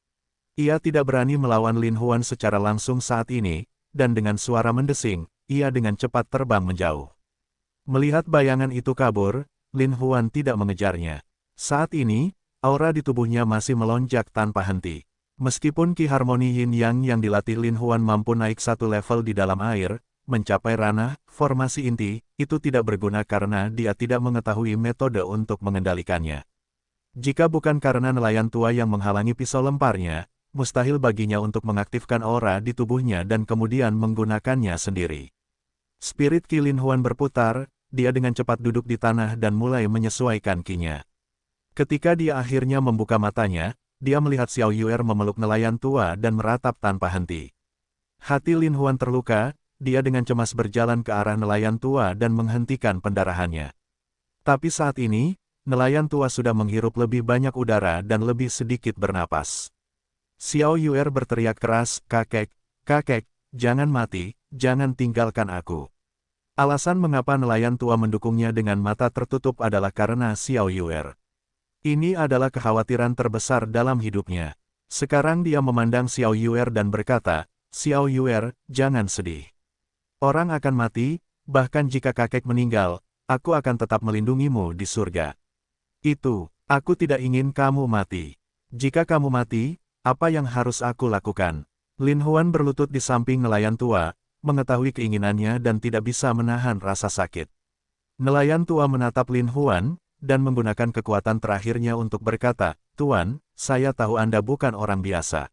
Ia tidak berani melawan Lin Huan secara langsung saat ini, dan dengan suara mendesing, ia dengan cepat terbang menjauh. Melihat bayangan itu kabur, Lin Huan tidak mengejarnya. Saat ini, aura di tubuhnya masih melonjak tanpa henti. Meskipun ki harmoni yin yang dilatih Lin Huan mampu naik satu level di dalam air, mencapai ranah, formasi inti, itu tidak berguna karena dia tidak mengetahui metode untuk mengendalikannya. Jika bukan karena nelayan tua yang menghalangi pisau lemparnya, mustahil baginya untuk mengaktifkan aura di tubuhnya dan kemudian menggunakannya sendiri. Spirit Ki Lin Huan berputar, dia dengan cepat duduk di tanah dan mulai menyesuaikan kinya. Ketika dia akhirnya membuka matanya, dia melihat Xiao Yuer memeluk nelayan tua dan meratap tanpa henti. Hati Lin Huan terluka, dia dengan cemas berjalan ke arah nelayan tua dan menghentikan pendarahannya. Tapi saat ini, nelayan tua sudah menghirup lebih banyak udara dan lebih sedikit bernapas. Xiao Yuer berteriak keras, "Kakek, kakek, jangan mati, jangan tinggalkan aku." Alasan mengapa nelayan tua mendukungnya dengan mata tertutup adalah karena Xiao Yuer. Ini adalah kekhawatiran terbesar dalam hidupnya. Sekarang dia memandang Xiao Yuer dan berkata, "Xiao Yuer, jangan sedih. Orang akan mati, bahkan jika kakek meninggal, aku akan tetap melindungimu di surga. Aku tidak ingin kamu mati. Jika kamu mati, apa yang harus aku lakukan?" Lin Huan berlutut di samping nelayan tua, mengetahui keinginannya dan tidak bisa menahan rasa sakit. Nelayan tua menatap Lin Huan, dan menggunakan kekuatan terakhirnya untuk berkata, "Tuan, saya tahu Anda bukan orang biasa.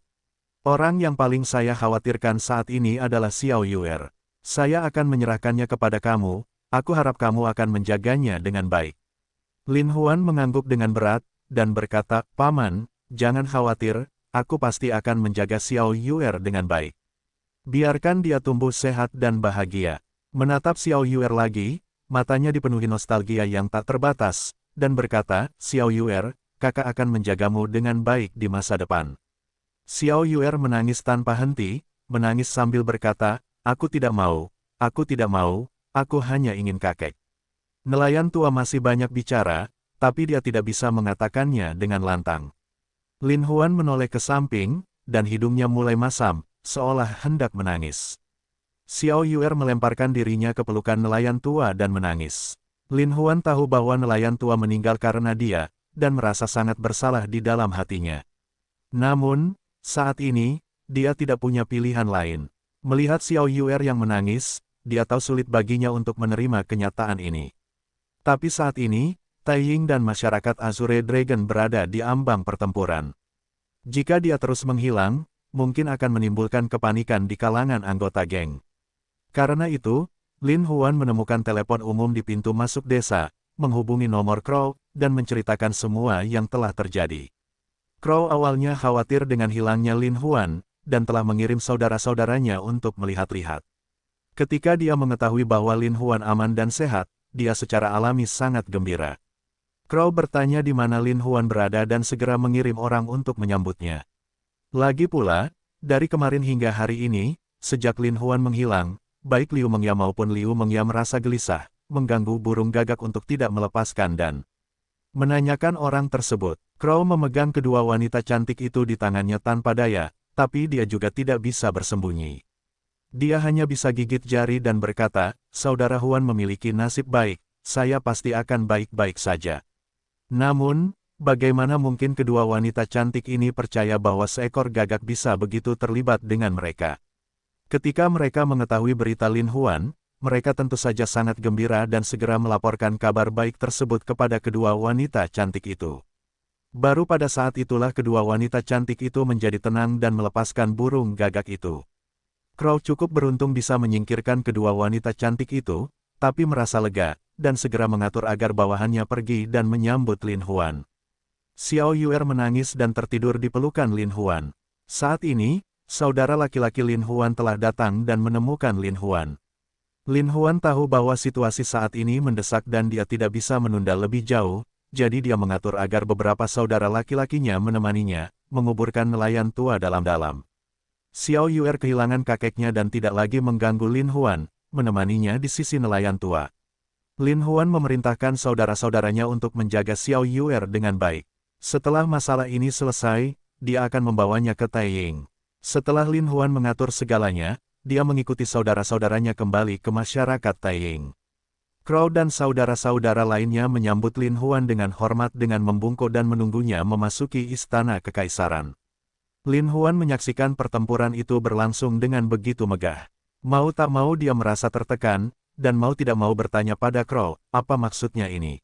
Orang yang paling saya khawatirkan saat ini adalah Xiao Yuer. Saya akan menyerahkannya kepada kamu, aku harap kamu akan menjaganya dengan baik." Lin Huan mengangguk dengan berat, dan berkata, "Paman, jangan khawatir, aku pasti akan menjaga Xiao Yuer dengan baik. Biarkan dia tumbuh sehat dan bahagia." Menatap Xiao Yuer lagi, matanya dipenuhi nostalgia yang tak terbatas, dan berkata, "Xiao Yuer, kakak akan menjagamu dengan baik di masa depan." Xiao Yuer menangis tanpa henti, menangis sambil berkata, aku tidak mau, aku hanya ingin kakek." Nelayan tua masih banyak bicara, tapi dia tidak bisa mengatakannya dengan lantang. Lin Huan menoleh ke samping, dan hidungnya mulai masam, seolah hendak menangis. Xiao Yuer melemparkan dirinya ke pelukan nelayan tua dan menangis. Lin Huan tahu bahwa nelayan tua meninggal karena dia, dan merasa sangat bersalah di dalam hatinya. Namun, saat ini, dia tidak punya pilihan lain. Melihat Xiao Yuer yang menangis, dia tahu sulit baginya untuk menerima kenyataan ini. Tapi saat ini, Tai Ying dan masyarakat Azure Dragon berada di ambang pertempuran. Jika dia terus menghilang, mungkin akan menimbulkan kepanikan di kalangan anggota geng. Karena itu, Lin Huan menemukan telepon umum di pintu masuk desa, menghubungi nomor Crow, dan menceritakan semua yang telah terjadi. Crow awalnya khawatir dengan hilangnya Lin Huan, dan telah mengirim saudara-saudaranya untuk melihat-lihat. Ketika dia mengetahui bahwa Lin Huan aman dan sehat, dia secara alami sangat gembira. Crow bertanya di mana Lin Huan berada dan segera mengirim orang untuk menyambutnya. Lagi pula, dari kemarin hingga hari ini, sejak Lin Huan menghilang, baik Liu Mengya maupun Liu Mengya merasa gelisah, mengganggu burung gagak untuk tidak melepaskan dan menanyakan orang tersebut. Crow memegang kedua wanita cantik itu di tangannya tanpa daya, tapi dia juga tidak bisa bersembunyi. Dia hanya bisa gigit jari dan berkata, "Saudara Huan memiliki nasib baik, saya pasti akan baik-baik saja." Namun, bagaimana mungkin kedua wanita cantik ini percaya bahwa seekor gagak bisa begitu terlibat dengan mereka? Ketika mereka mengetahui berita Lin Huan, mereka tentu saja sangat gembira dan segera melaporkan kabar baik tersebut kepada kedua wanita cantik itu. Baru pada saat itulah kedua wanita cantik itu menjadi tenang dan melepaskan burung gagak itu. Crow cukup beruntung bisa menyingkirkan kedua wanita cantik itu, tapi merasa lega, dan segera mengatur agar bawahannya pergi dan menyambut Lin Huan. Xiao Yuer menangis dan tertidur di pelukan Lin Huan. Saat ini, saudara laki-laki Lin Huan telah datang dan menemukan Lin Huan. Lin Huan tahu bahwa situasi saat ini mendesak dan dia tidak bisa menunda lebih jauh, jadi dia mengatur agar beberapa saudara laki-lakinya menemaninya, menguburkan nelayan tua dalam-dalam. Xiao Yuer kehilangan kakeknya dan tidak lagi mengganggu Lin Huan, menemaninya di sisi nelayan tua. Lin Huan memerintahkan saudara-saudaranya untuk menjaga Xiao Yuer dengan baik. Setelah masalah ini selesai, dia akan membawanya ke Taiying. Setelah Lin Huan mengatur segalanya, dia mengikuti saudara-saudaranya kembali ke masyarakat Taiying. Crow dan saudara-saudara lainnya menyambut Lin Huan dengan hormat dengan membungkuk dan menunggunya memasuki istana kekaisaran. Lin Huan menyaksikan pertempuran itu berlangsung dengan begitu megah. Mau tak mau dia merasa tertekan, dan mau tidak mau bertanya pada Crow, apa maksudnya ini?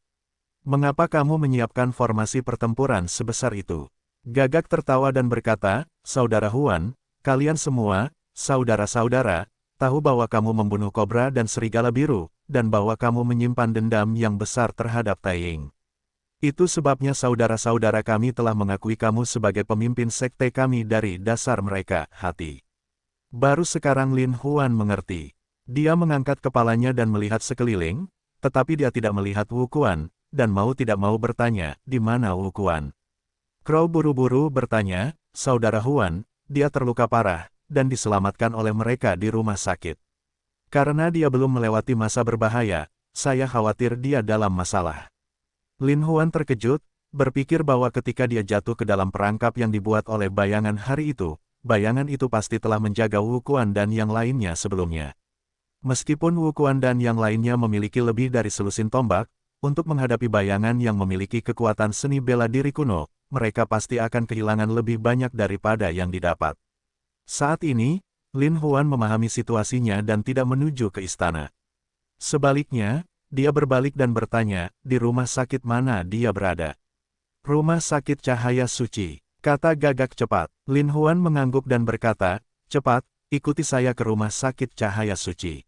Mengapa kamu menyiapkan formasi pertempuran sebesar itu? Gagak tertawa dan berkata, Saudara Huan, kalian semua, saudara-saudara, tahu bahwa kamu membunuh kobra dan serigala biru, dan bahwa kamu menyimpan dendam yang besar terhadap Taiying. Itu sebabnya saudara-saudara kami telah mengakui kamu sebagai pemimpin sekte kami dari dasar mereka, hati. Baru sekarang Lin Huan mengerti. Dia mengangkat kepalanya dan melihat sekeliling, tetapi dia tidak melihat Wu Quan, dan mau tidak mau bertanya, di mana Wu Quan? Crow buru-buru bertanya, Saudara Huan, dia terluka parah, dan diselamatkan oleh mereka di rumah sakit. Karena dia belum melewati masa berbahaya, saya khawatir dia dalam masalah. Lin Huan terkejut, berpikir bahwa ketika dia jatuh ke dalam perangkap yang dibuat oleh bayangan hari itu, bayangan itu pasti telah menjaga Wu Quan dan yang lainnya sebelumnya. Meskipun Wu Quan dan yang lainnya memiliki lebih dari selusin tombak, untuk menghadapi bayangan yang memiliki kekuatan seni bela diri kuno, mereka pasti akan kehilangan lebih banyak daripada yang didapat. Saat ini, Lin Huan memahami situasinya dan tidak menuju ke istana. Sebaliknya, dia berbalik dan bertanya, di rumah sakit mana dia berada? Rumah sakit Cahaya Suci, kata Gagak cepat. Lin Huan mengangguk dan berkata, cepat, ikuti saya ke rumah sakit Cahaya Suci.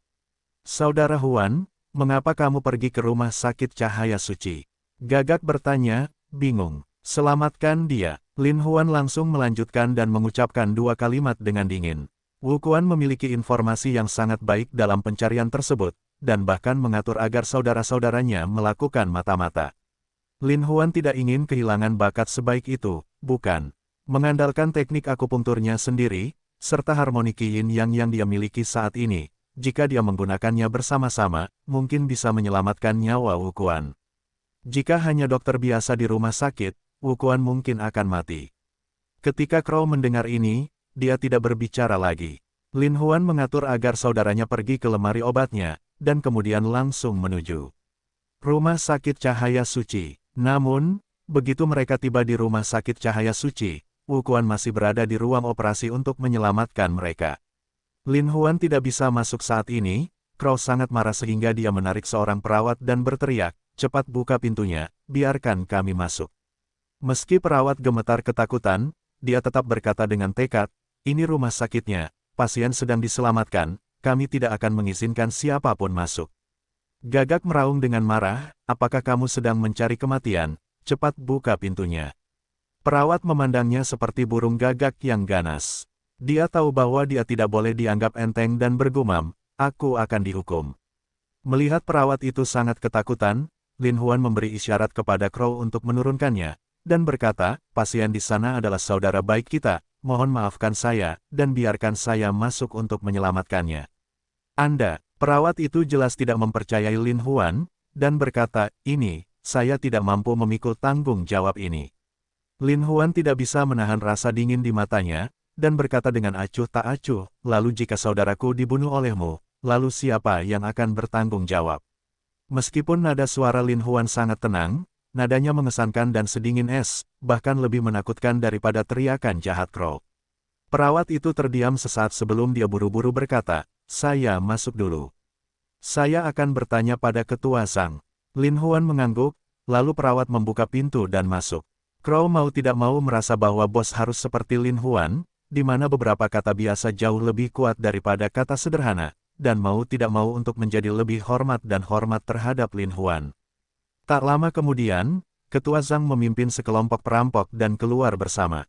Saudara Huan, mengapa kamu pergi ke rumah sakit Cahaya Suci? Gagak bertanya, bingung. Selamatkan dia. Lin Huan langsung melanjutkan dan mengucapkan dua kalimat dengan dingin. Wu Quan memiliki informasi yang sangat baik dalam pencarian tersebut, dan bahkan mengatur agar saudara-saudaranya melakukan mata-mata. Lin Huan tidak ingin kehilangan bakat sebaik itu, bukan. Mengandalkan teknik akupunkturnya sendiri, serta harmoni yin yang dia miliki saat ini, jika dia menggunakannya bersama-sama, mungkin bisa menyelamatkan nyawa Wu Quan. Jika hanya dokter biasa di rumah sakit, Wu Quan mungkin akan mati. Ketika Crow mendengar ini, dia tidak berbicara lagi. Lin Huan mengatur agar saudaranya pergi ke lemari obatnya, dan kemudian langsung menuju rumah sakit Cahaya Suci. Namun, begitu mereka tiba di rumah sakit Cahaya Suci, Wu Quan masih berada di ruang operasi untuk menyelamatkan mereka. Lin Huan tidak bisa masuk saat ini. Crow sangat marah sehingga dia menarik seorang perawat dan berteriak, cepat buka pintunya, biarkan kami masuk. Meski perawat gemetar ketakutan, dia tetap berkata dengan tekad, ini rumah sakitnya, pasien sedang diselamatkan, kami tidak akan mengizinkan siapapun masuk. Gagak meraung dengan marah, apakah kamu sedang mencari kematian? Cepat buka pintunya. Perawat memandangnya seperti burung gagak yang ganas. Dia tahu bahwa dia tidak boleh dianggap enteng dan bergumam, aku akan dihukum. Melihat perawat itu sangat ketakutan, Lin Huan memberi isyarat kepada Crow untuk menurunkannya, dan berkata, pasien di sana adalah saudara baik kita, mohon maafkan saya, dan biarkan saya masuk untuk menyelamatkannya. Anda, perawat itu jelas tidak mempercayai Lin Huan, dan berkata, ini, saya tidak mampu memikul tanggung jawab ini. Lin Huan tidak bisa menahan rasa dingin di matanya, dan berkata dengan acuh tak acuh, lalu jika saudaraku dibunuh olehmu, lalu siapa yang akan bertanggung jawab? Meskipun nada suara Lin Huan sangat tenang, nadanya mengesankan dan sedingin es, bahkan lebih menakutkan daripada teriakan jahat Crow. Perawat itu terdiam sesaat sebelum dia buru-buru berkata, saya masuk dulu. Saya akan bertanya pada ketua Zhang. Lin Huan mengangguk, lalu perawat membuka pintu dan masuk. Crow mau tidak mau merasa bahwa bos harus seperti Lin Huan, di mana beberapa kata biasa jauh lebih kuat daripada kata sederhana, dan mau tidak mau untuk menjadi lebih hormat dan hormat terhadap Lin Huan. Tak lama kemudian, ketua Zhang memimpin sekelompok perampok dan keluar bersama.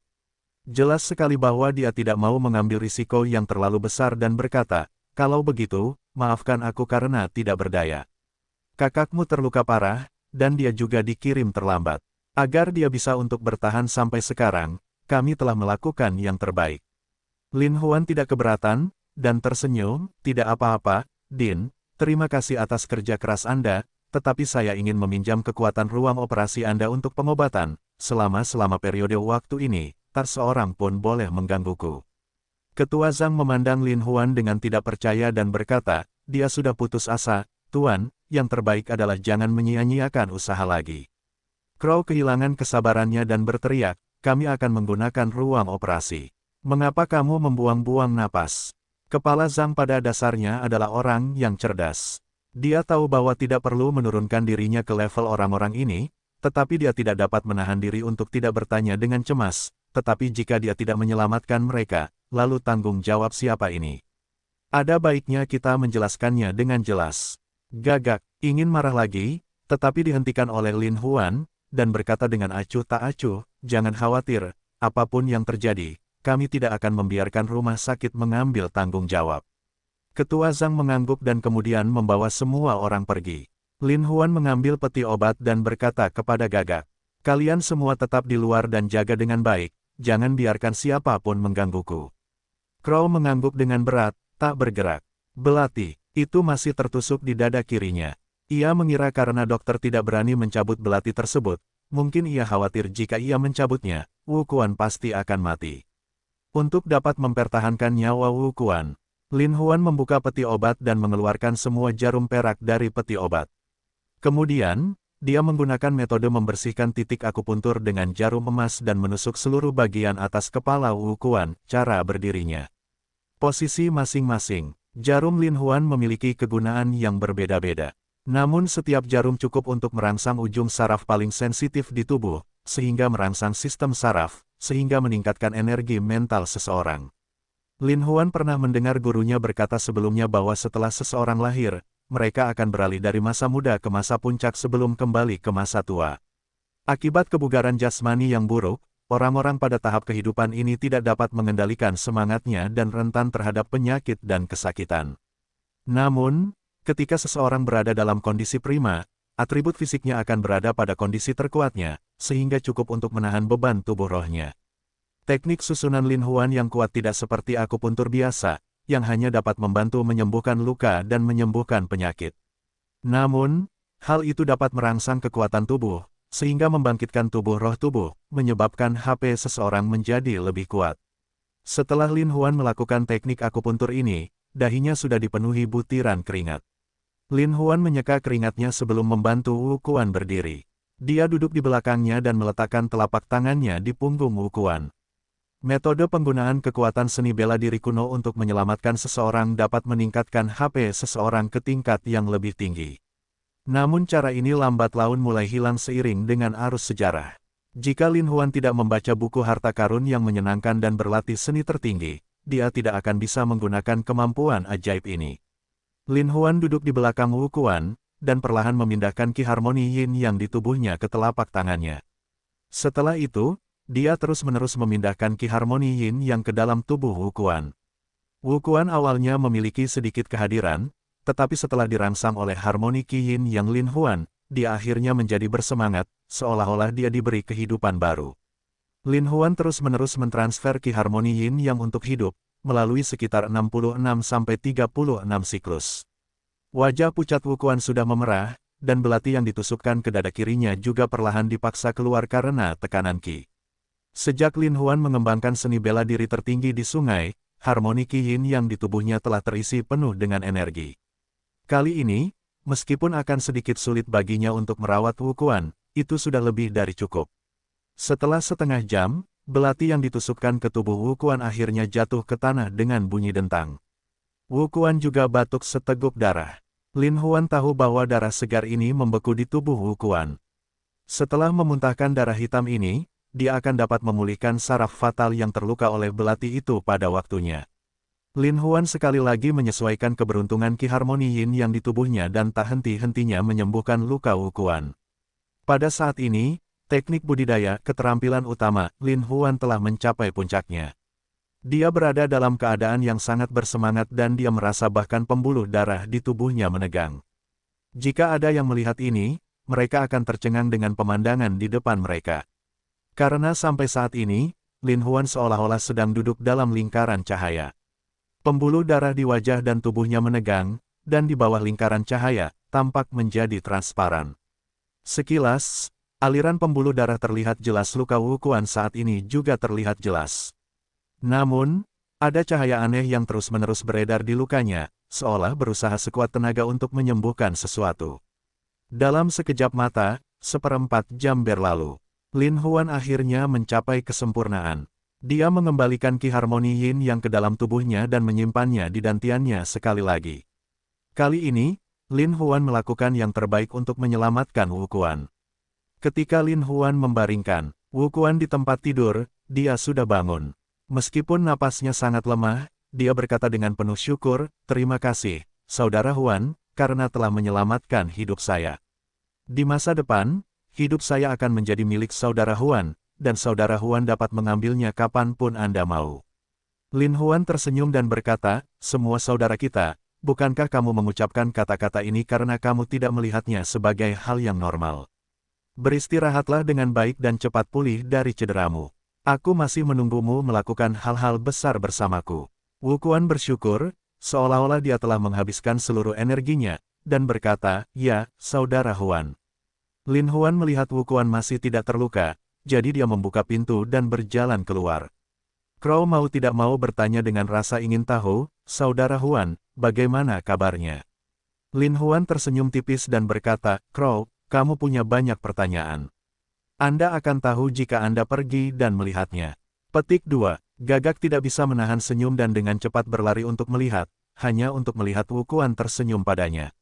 Jelas sekali bahwa dia tidak mau mengambil risiko yang terlalu besar dan berkata, "Kalau begitu, maafkan aku karena tidak berdaya. Kakakmu terluka parah, dan dia juga dikirim terlambat. Agar dia bisa untuk bertahan sampai sekarang, kami telah melakukan yang terbaik." Lin Huan tidak keberatan, dan tersenyum, "Tidak apa-apa, Din, terima kasih atas kerja keras Anda, tetapi saya ingin meminjam kekuatan ruang operasi Anda untuk pengobatan. Selama periode waktu ini, tak seorang pun boleh menggangguku." Ketua Zhang memandang Lin Huan dengan tidak percaya dan berkata, "Dia sudah putus asa, Tuan, yang terbaik adalah jangan menyia-nyiakan usaha lagi." Crow kehilangan kesabarannya dan berteriak, "Kami akan menggunakan ruang operasi. Mengapa kamu membuang-buang napas?" Kepala Zhang pada dasarnya adalah orang yang cerdas. Dia tahu bahwa tidak perlu menurunkan dirinya ke level orang-orang ini, tetapi dia tidak dapat menahan diri untuk tidak bertanya dengan cemas, tetapi jika dia tidak menyelamatkan mereka, lalu tanggung jawab siapa ini? Ada baiknya kita menjelaskannya dengan jelas. Gagak, ingin marah lagi, tetapi dihentikan oleh Lin Huan, dan berkata dengan acuh tak acuh, "Jangan khawatir, apapun yang terjadi, kami tidak akan membiarkan rumah sakit mengambil tanggung jawab." Ketua Zhang mengangguk dan kemudian membawa semua orang pergi. Lin Huan mengambil peti obat dan berkata kepada Gagak, "Kalian semua tetap di luar dan jaga dengan baik, jangan biarkan siapapun menggangguku." Crow mengangguk dengan berat, tak bergerak. Belati itu masih tertusuk di dada kirinya. Ia mengira karena dokter tidak berani mencabut belati tersebut, mungkin ia khawatir jika ia mencabutnya, Wu Kuan pasti akan mati. Untuk dapat mempertahankan nyawa Wu Kuan, Lin Huan membuka peti obat dan mengeluarkan semua jarum perak dari peti obat. Kemudian, dia menggunakan metode membersihkan titik akupuntur dengan jarum emas dan menusuk seluruh bagian atas kepala Wu Kuan, cara berdirinya. Posisi masing-masing, jarum Lin Huan memiliki kegunaan yang berbeda-beda. Namun setiap jarum cukup untuk merangsang ujung saraf paling sensitif di tubuh, sehingga merangsang sistem saraf, sehingga meningkatkan energi mental seseorang. Lin Huan pernah mendengar gurunya berkata sebelumnya bahwa setelah seseorang lahir, mereka akan beralih dari masa muda ke masa puncak sebelum kembali ke masa tua. Akibat kebugaran jasmani yang buruk, orang-orang pada tahap kehidupan ini tidak dapat mengendalikan semangatnya dan rentan terhadap penyakit dan kesakitan. Namun, ketika seseorang berada dalam kondisi prima, atribut fisiknya akan berada pada kondisi terkuatnya, sehingga cukup untuk menahan beban tubuh rohnya. Teknik susunan Lin Huan yang kuat tidak seperti akupuntur biasa, yang hanya dapat membantu menyembuhkan luka dan menyembuhkan penyakit. Namun, hal itu dapat merangsang kekuatan tubuh, sehingga membangkitkan tubuh roh tubuh, menyebabkan HP seseorang menjadi lebih kuat. Setelah Lin Huan melakukan teknik akupuntur ini, dahinya sudah dipenuhi butiran keringat. Lin Huan menyeka keringatnya sebelum membantu Wu Kuan berdiri. Dia duduk di belakangnya dan meletakkan telapak tangannya di punggung Wu Kuan. Metode penggunaan kekuatan seni bela diri kuno untuk menyelamatkan seseorang dapat meningkatkan HP seseorang ke tingkat yang lebih tinggi. Namun cara ini lambat laun mulai hilang seiring dengan arus sejarah. Jika Lin Huan tidak membaca buku harta karun yang menyenangkan dan berlatih seni tertinggi, dia tidak akan bisa menggunakan kemampuan ajaib ini. Lin Huan duduk di belakang Wu Kuan, dan perlahan memindahkan ki harmoni yin yang di tubuhnya ke telapak tangannya. Setelah itu, dia terus-menerus memindahkan ki harmoni yin yang ke dalam tubuh Wu Kuan. Wu Kuan awalnya memiliki sedikit kehadiran, tetapi setelah dirangsang oleh harmoni ki yin yang Lin Huan, dia akhirnya menjadi bersemangat, seolah-olah dia diberi kehidupan baru. Lin Huan terus-menerus mentransfer ki harmoni yin yang untuk hidup, melalui sekitar 66-36 siklus. Wajah pucat Wu Kuan sudah memerah, dan belati yang ditusukkan ke dada kirinya juga perlahan dipaksa keluar karena tekanan ki. Sejak Lin Huan mengembangkan seni bela diri tertinggi di sungai, harmoni ki yin yang di tubuhnya telah terisi penuh dengan energi. Kali ini, meskipun akan sedikit sulit baginya untuk merawat Wu Kuan, itu sudah lebih dari cukup. Setelah setengah jam, belati yang ditusukkan ke tubuh Wu Kuan akhirnya jatuh ke tanah dengan bunyi dentang. Wu Kuan juga batuk seteguk darah. Lin Huan tahu bahwa darah segar ini membeku di tubuh Wu Kuan. Setelah memuntahkan darah hitam ini, dia akan dapat memulihkan saraf fatal yang terluka oleh belati itu pada waktunya. Lin Huan sekali lagi menyesuaikan keberuntungan ki harmoni yin yang di tubuhnya dan tak henti-hentinya menyembuhkan luka Wu Kuan. Pada saat ini, teknik budidaya, keterampilan utama, Lin Huan telah mencapai puncaknya. Dia berada dalam keadaan yang sangat bersemangat dan dia merasa bahkan pembuluh darah di tubuhnya menegang. Jika ada yang melihat ini, mereka akan tercengang dengan pemandangan di depan mereka. Karena sampai saat ini, Lin Huan seolah-olah sedang duduk dalam lingkaran cahaya. Pembuluh darah di wajah dan tubuhnya menegang, dan di bawah lingkaran cahaya, tampak menjadi transparan. Sekilas, aliran pembuluh darah terlihat jelas, luka Wu Quan saat ini juga terlihat jelas. Namun, ada cahaya aneh yang terus-menerus beredar di lukanya, seolah berusaha sekuat tenaga untuk menyembuhkan sesuatu. Dalam sekejap mata, 1/4 jam berlalu. Lin Huan akhirnya mencapai kesempurnaan. Dia mengembalikan Ki Harmoni Yin yang ke dalam tubuhnya dan menyimpannya di dantiannya sekali lagi. Kali ini, Lin Huan melakukan yang terbaik untuk menyelamatkan Wu Quan. Ketika Lin Huan membaringkan Wu Quan di tempat tidur, dia sudah bangun. Meskipun napasnya sangat lemah, dia berkata dengan penuh syukur, "Terima kasih, Saudara Huan, karena telah menyelamatkan hidup saya. Di masa depan, hidup saya akan menjadi milik Saudara Huan, dan Saudara Huan dapat mengambilnya kapanpun Anda mau." Lin Huan tersenyum dan berkata, "Semua saudara kita, bukankah kamu mengucapkan kata-kata ini karena kamu tidak melihatnya sebagai hal yang normal? Beristirahatlah dengan baik dan cepat pulih dari cederamu. Aku masih menunggumu melakukan hal-hal besar bersamaku." Wu Quan bersyukur, seolah-olah dia telah menghabiskan seluruh energinya, dan berkata, "Ya, Saudara Huan." Lin Huan melihat Wu Quan masih tidak terluka, jadi dia membuka pintu dan berjalan keluar. Crow mau tidak mau bertanya dengan rasa ingin tahu, "Saudara Huan, bagaimana kabarnya?" Lin Huan tersenyum tipis dan berkata, "Crow, kamu punya banyak pertanyaan. Anda akan tahu jika Anda pergi dan melihatnya." Petik 2. Gagak tidak bisa menahan senyum dan dengan cepat berlari untuk melihat, hanya untuk melihat Wu Quan tersenyum padanya.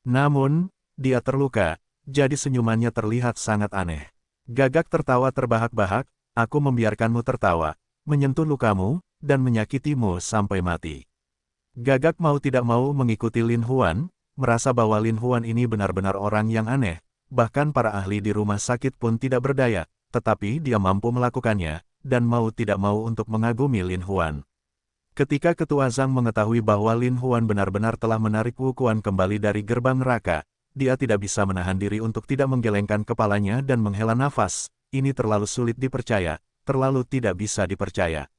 Namun, dia terluka, jadi senyumannya terlihat sangat aneh. Gagak tertawa terbahak-bahak, "Aku membiarkanmu tertawa, menyentuh lukamu, dan menyakitimu sampai mati." Gagak mau tidak mau mengikuti Lin Huan, merasa bahwa Lin Huan ini benar-benar orang yang aneh. Bahkan para ahli di rumah sakit pun tidak berdaya, tetapi dia mampu melakukannya, dan mau tidak mau untuk mengagumi Lin Huan. Ketika Ketua Zhang mengetahui bahwa Lin Huan benar-benar telah menarik Wu Quan kembali dari gerbang neraka, dia tidak bisa menahan diri untuk tidak menggelengkan kepalanya dan menghela nafas. Ini terlalu sulit dipercaya, terlalu tidak bisa dipercaya.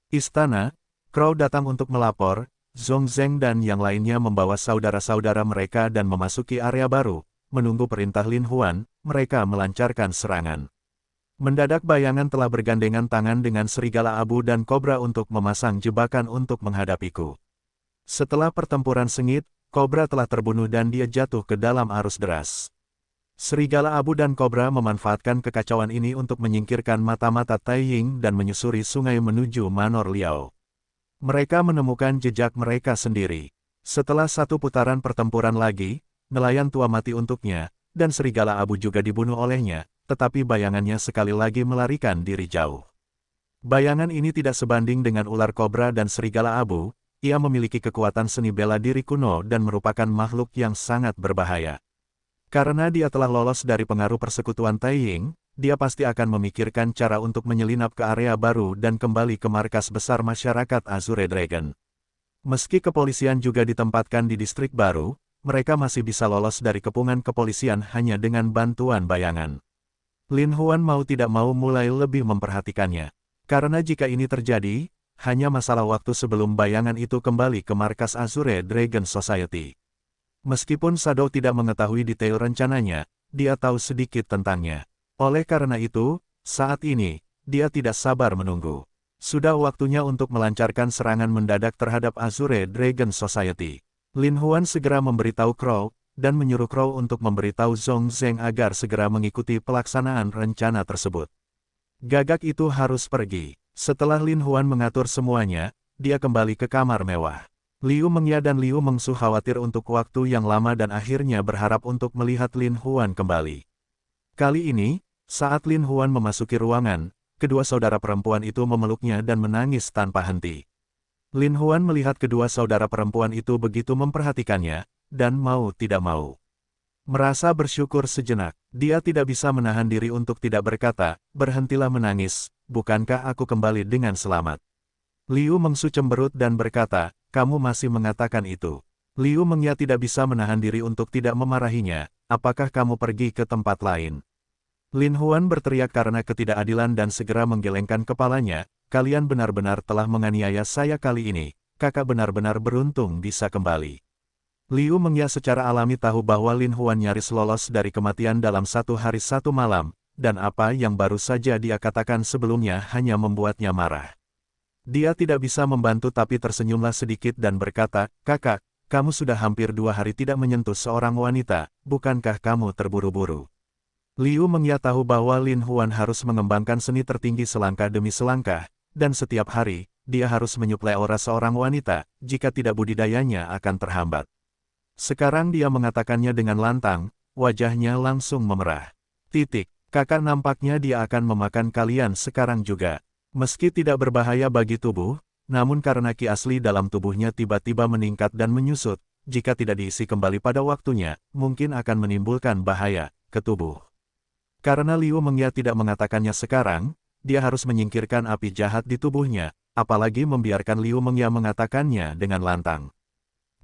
Istana, Crow datang untuk melapor, Zhong Zheng dan yang lainnya membawa saudara-saudara mereka dan memasuki area baru. Menunggu perintah Lin Huan, mereka melancarkan serangan. Mendadak bayangan telah bergandengan tangan dengan serigala abu dan kobra untuk memasang jebakan untuk menghadapiku. Setelah pertempuran sengit, kobra telah terbunuh dan dia jatuh ke dalam arus deras. Serigala abu dan kobra memanfaatkan kekacauan ini untuk menyingkirkan mata-mata Tai Ying dan menyusuri sungai menuju Manor Liao. Mereka menemukan jejak mereka sendiri. Setelah satu putaran pertempuran lagi, nelayan tua mati untuknya, dan serigala abu juga dibunuh olehnya, tetapi bayangannya sekali lagi melarikan diri jauh. Bayangan ini tidak sebanding dengan ular kobra dan serigala abu, ia memiliki kekuatan seni bela diri kuno dan merupakan makhluk yang sangat berbahaya. Karena dia telah lolos dari pengaruh persekutuan Tai Ying, dia pasti akan memikirkan cara untuk menyelinap ke area baru dan kembali ke markas besar masyarakat Azure Dragon. Meski kepolisian juga ditempatkan di distrik baru, mereka masih bisa lolos dari kepungan kepolisian hanya dengan bantuan bayangan. Lin Huan mau tidak mau mulai lebih memperhatikannya. Karena jika ini terjadi, hanya masalah waktu sebelum bayangan itu kembali ke markas Azure Dragon Society. Meskipun Shadow tidak mengetahui detail rencananya, dia tahu sedikit tentangnya. Oleh karena itu, saat ini, dia tidak sabar menunggu. Sudah waktunya untuk melancarkan serangan mendadak terhadap Azure Dragon Society. Lin Huan segera memberitahu Crow, dan menyuruh Crow untuk memberitahu Zhong Zheng agar segera mengikuti pelaksanaan rencana tersebut. Gagak itu harus pergi. Setelah Lin Huan mengatur semuanya, dia kembali ke kamar mewah. Liu Mengya dan Liu Mengsu khawatir untuk waktu yang lama dan akhirnya berharap untuk melihat Lin Huan kembali. Kali ini, saat Lin Huan memasuki ruangan, kedua saudara perempuan itu memeluknya dan menangis tanpa henti. Lin Huan melihat kedua saudara perempuan itu begitu memperhatikannya, dan mau tidak mau. Merasa bersyukur sejenak, dia tidak bisa menahan diri untuk tidak berkata, "Berhentilah menangis, bukankah aku kembali dengan selamat?" Liu Mengsu cemberut dan berkata, "Kamu masih mengatakan itu." Liu Mengya tidak bisa menahan diri untuk tidak memarahinya, "Apakah kamu pergi ke tempat lain?" Lin Huan berteriak karena ketidakadilan dan segera menggelengkan kepalanya, "Kalian benar-benar telah menganiaya saya kali ini, kakak benar-benar beruntung bisa kembali." Liu Mengya secara alami tahu bahwa Lin Huan nyaris lolos dari kematian dalam 1 hari 1 malam, dan apa yang baru saja dia katakan sebelumnya hanya membuatnya marah. Dia tidak bisa membantu tapi tersenyumlah sedikit dan berkata, "Kakak, kamu sudah hampir 2 hari tidak menyentuh seorang wanita, bukankah kamu terburu-buru?" Liu Mengya tahu bahwa Lin Huan harus mengembangkan seni tertinggi selangkah demi selangkah, dan setiap hari, dia harus menyuplai aura seorang wanita, jika tidak budidayanya akan terhambat. Sekarang dia mengatakannya dengan lantang, wajahnya langsung memerah. Kakak nampaknya dia akan memakan kalian sekarang juga. Meski tidak berbahaya bagi tubuh, namun karena ki asli dalam tubuhnya tiba-tiba meningkat dan menyusut, jika tidak diisi kembali pada waktunya, mungkin akan menimbulkan bahaya ke tubuh. Karena Liu Mengya tidak mengatakannya sekarang, dia harus menyingkirkan api jahat di tubuhnya, apalagi membiarkan Liu Mengya mengatakannya dengan lantang.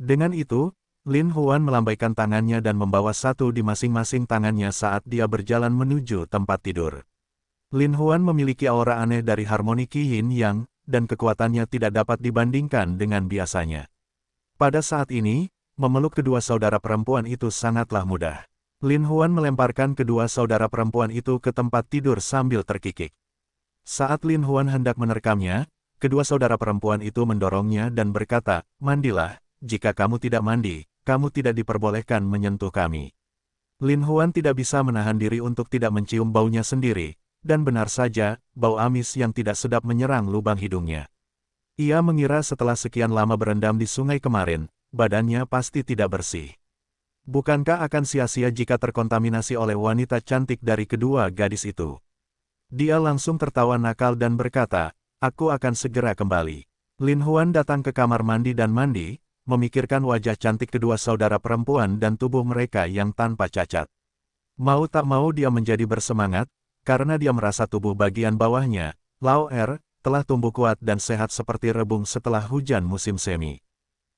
Dengan itu, Lin Huan melambaikan tangannya dan membawa satu di masing-masing tangannya saat dia berjalan menuju tempat tidur. Lin Huan memiliki aura aneh dari harmoni Qi Yin Yang, dan kekuatannya tidak dapat dibandingkan dengan biasanya. Pada saat ini, memeluk kedua saudara perempuan itu sangatlah mudah. Lin Huan melemparkan kedua saudara perempuan itu ke tempat tidur sambil terkikik. Saat Lin Huan hendak menerkamnya, kedua saudara perempuan itu mendorongnya dan berkata, "Mandilah, jika kamu tidak mandi, kamu tidak diperbolehkan menyentuh kami." Lin Huan tidak bisa menahan diri untuk tidak mencium baunya sendiri, dan benar saja, bau amis yang tidak sedap menyerang lubang hidungnya. Ia mengira setelah sekian lama berendam di sungai kemarin, badannya pasti tidak bersih. Bukankah akan sia-sia jika terkontaminasi oleh wanita cantik dari kedua gadis itu? Dia langsung tertawa nakal dan berkata, "Aku akan segera kembali." Lin Huan datang ke kamar mandi dan mandi, memikirkan wajah cantik kedua saudara perempuan dan tubuh mereka yang tanpa cacat. Mau tak mau dia menjadi bersemangat, karena dia merasa tubuh bagian bawahnya, Lao Er, telah tumbuh kuat dan sehat seperti rebung setelah hujan musim semi.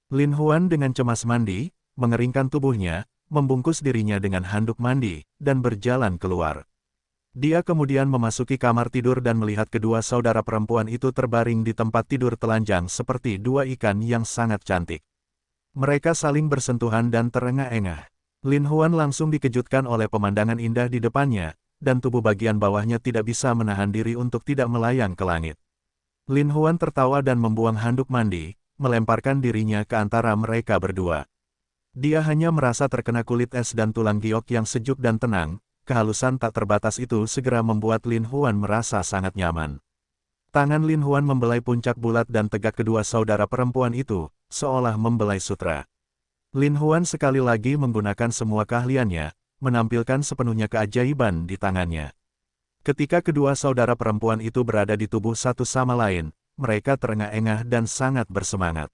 Lin Huan dengan cemas mandi, mengeringkan tubuhnya, membungkus dirinya dengan handuk mandi, dan berjalan keluar. Dia kemudian memasuki kamar tidur dan melihat kedua saudara perempuan itu terbaring di tempat tidur telanjang seperti dua ikan yang sangat cantik. Mereka saling bersentuhan dan terengah-engah. Lin Huan langsung dikejutkan oleh pemandangan indah di depannya, dan tubuh bagian bawahnya tidak bisa menahan diri untuk tidak melayang ke langit. Lin Huan tertawa dan membuang handuk mandi, melemparkan dirinya ke antara mereka berdua. Dia hanya merasa terkena kulit es dan tulang giok yang sejuk dan tenang, kehalusan tak terbatas itu segera membuat Lin Huan merasa sangat nyaman. Tangan Lin Huan membelai puncak bulat dan tegak kedua saudara perempuan itu, seolah membelai sutra. Lin Huan sekali lagi menggunakan semua keahliannya, menampilkan sepenuhnya keajaiban di tangannya. Ketika kedua saudara perempuan itu berada di tubuh satu sama lain, mereka terengah-engah dan sangat bersemangat.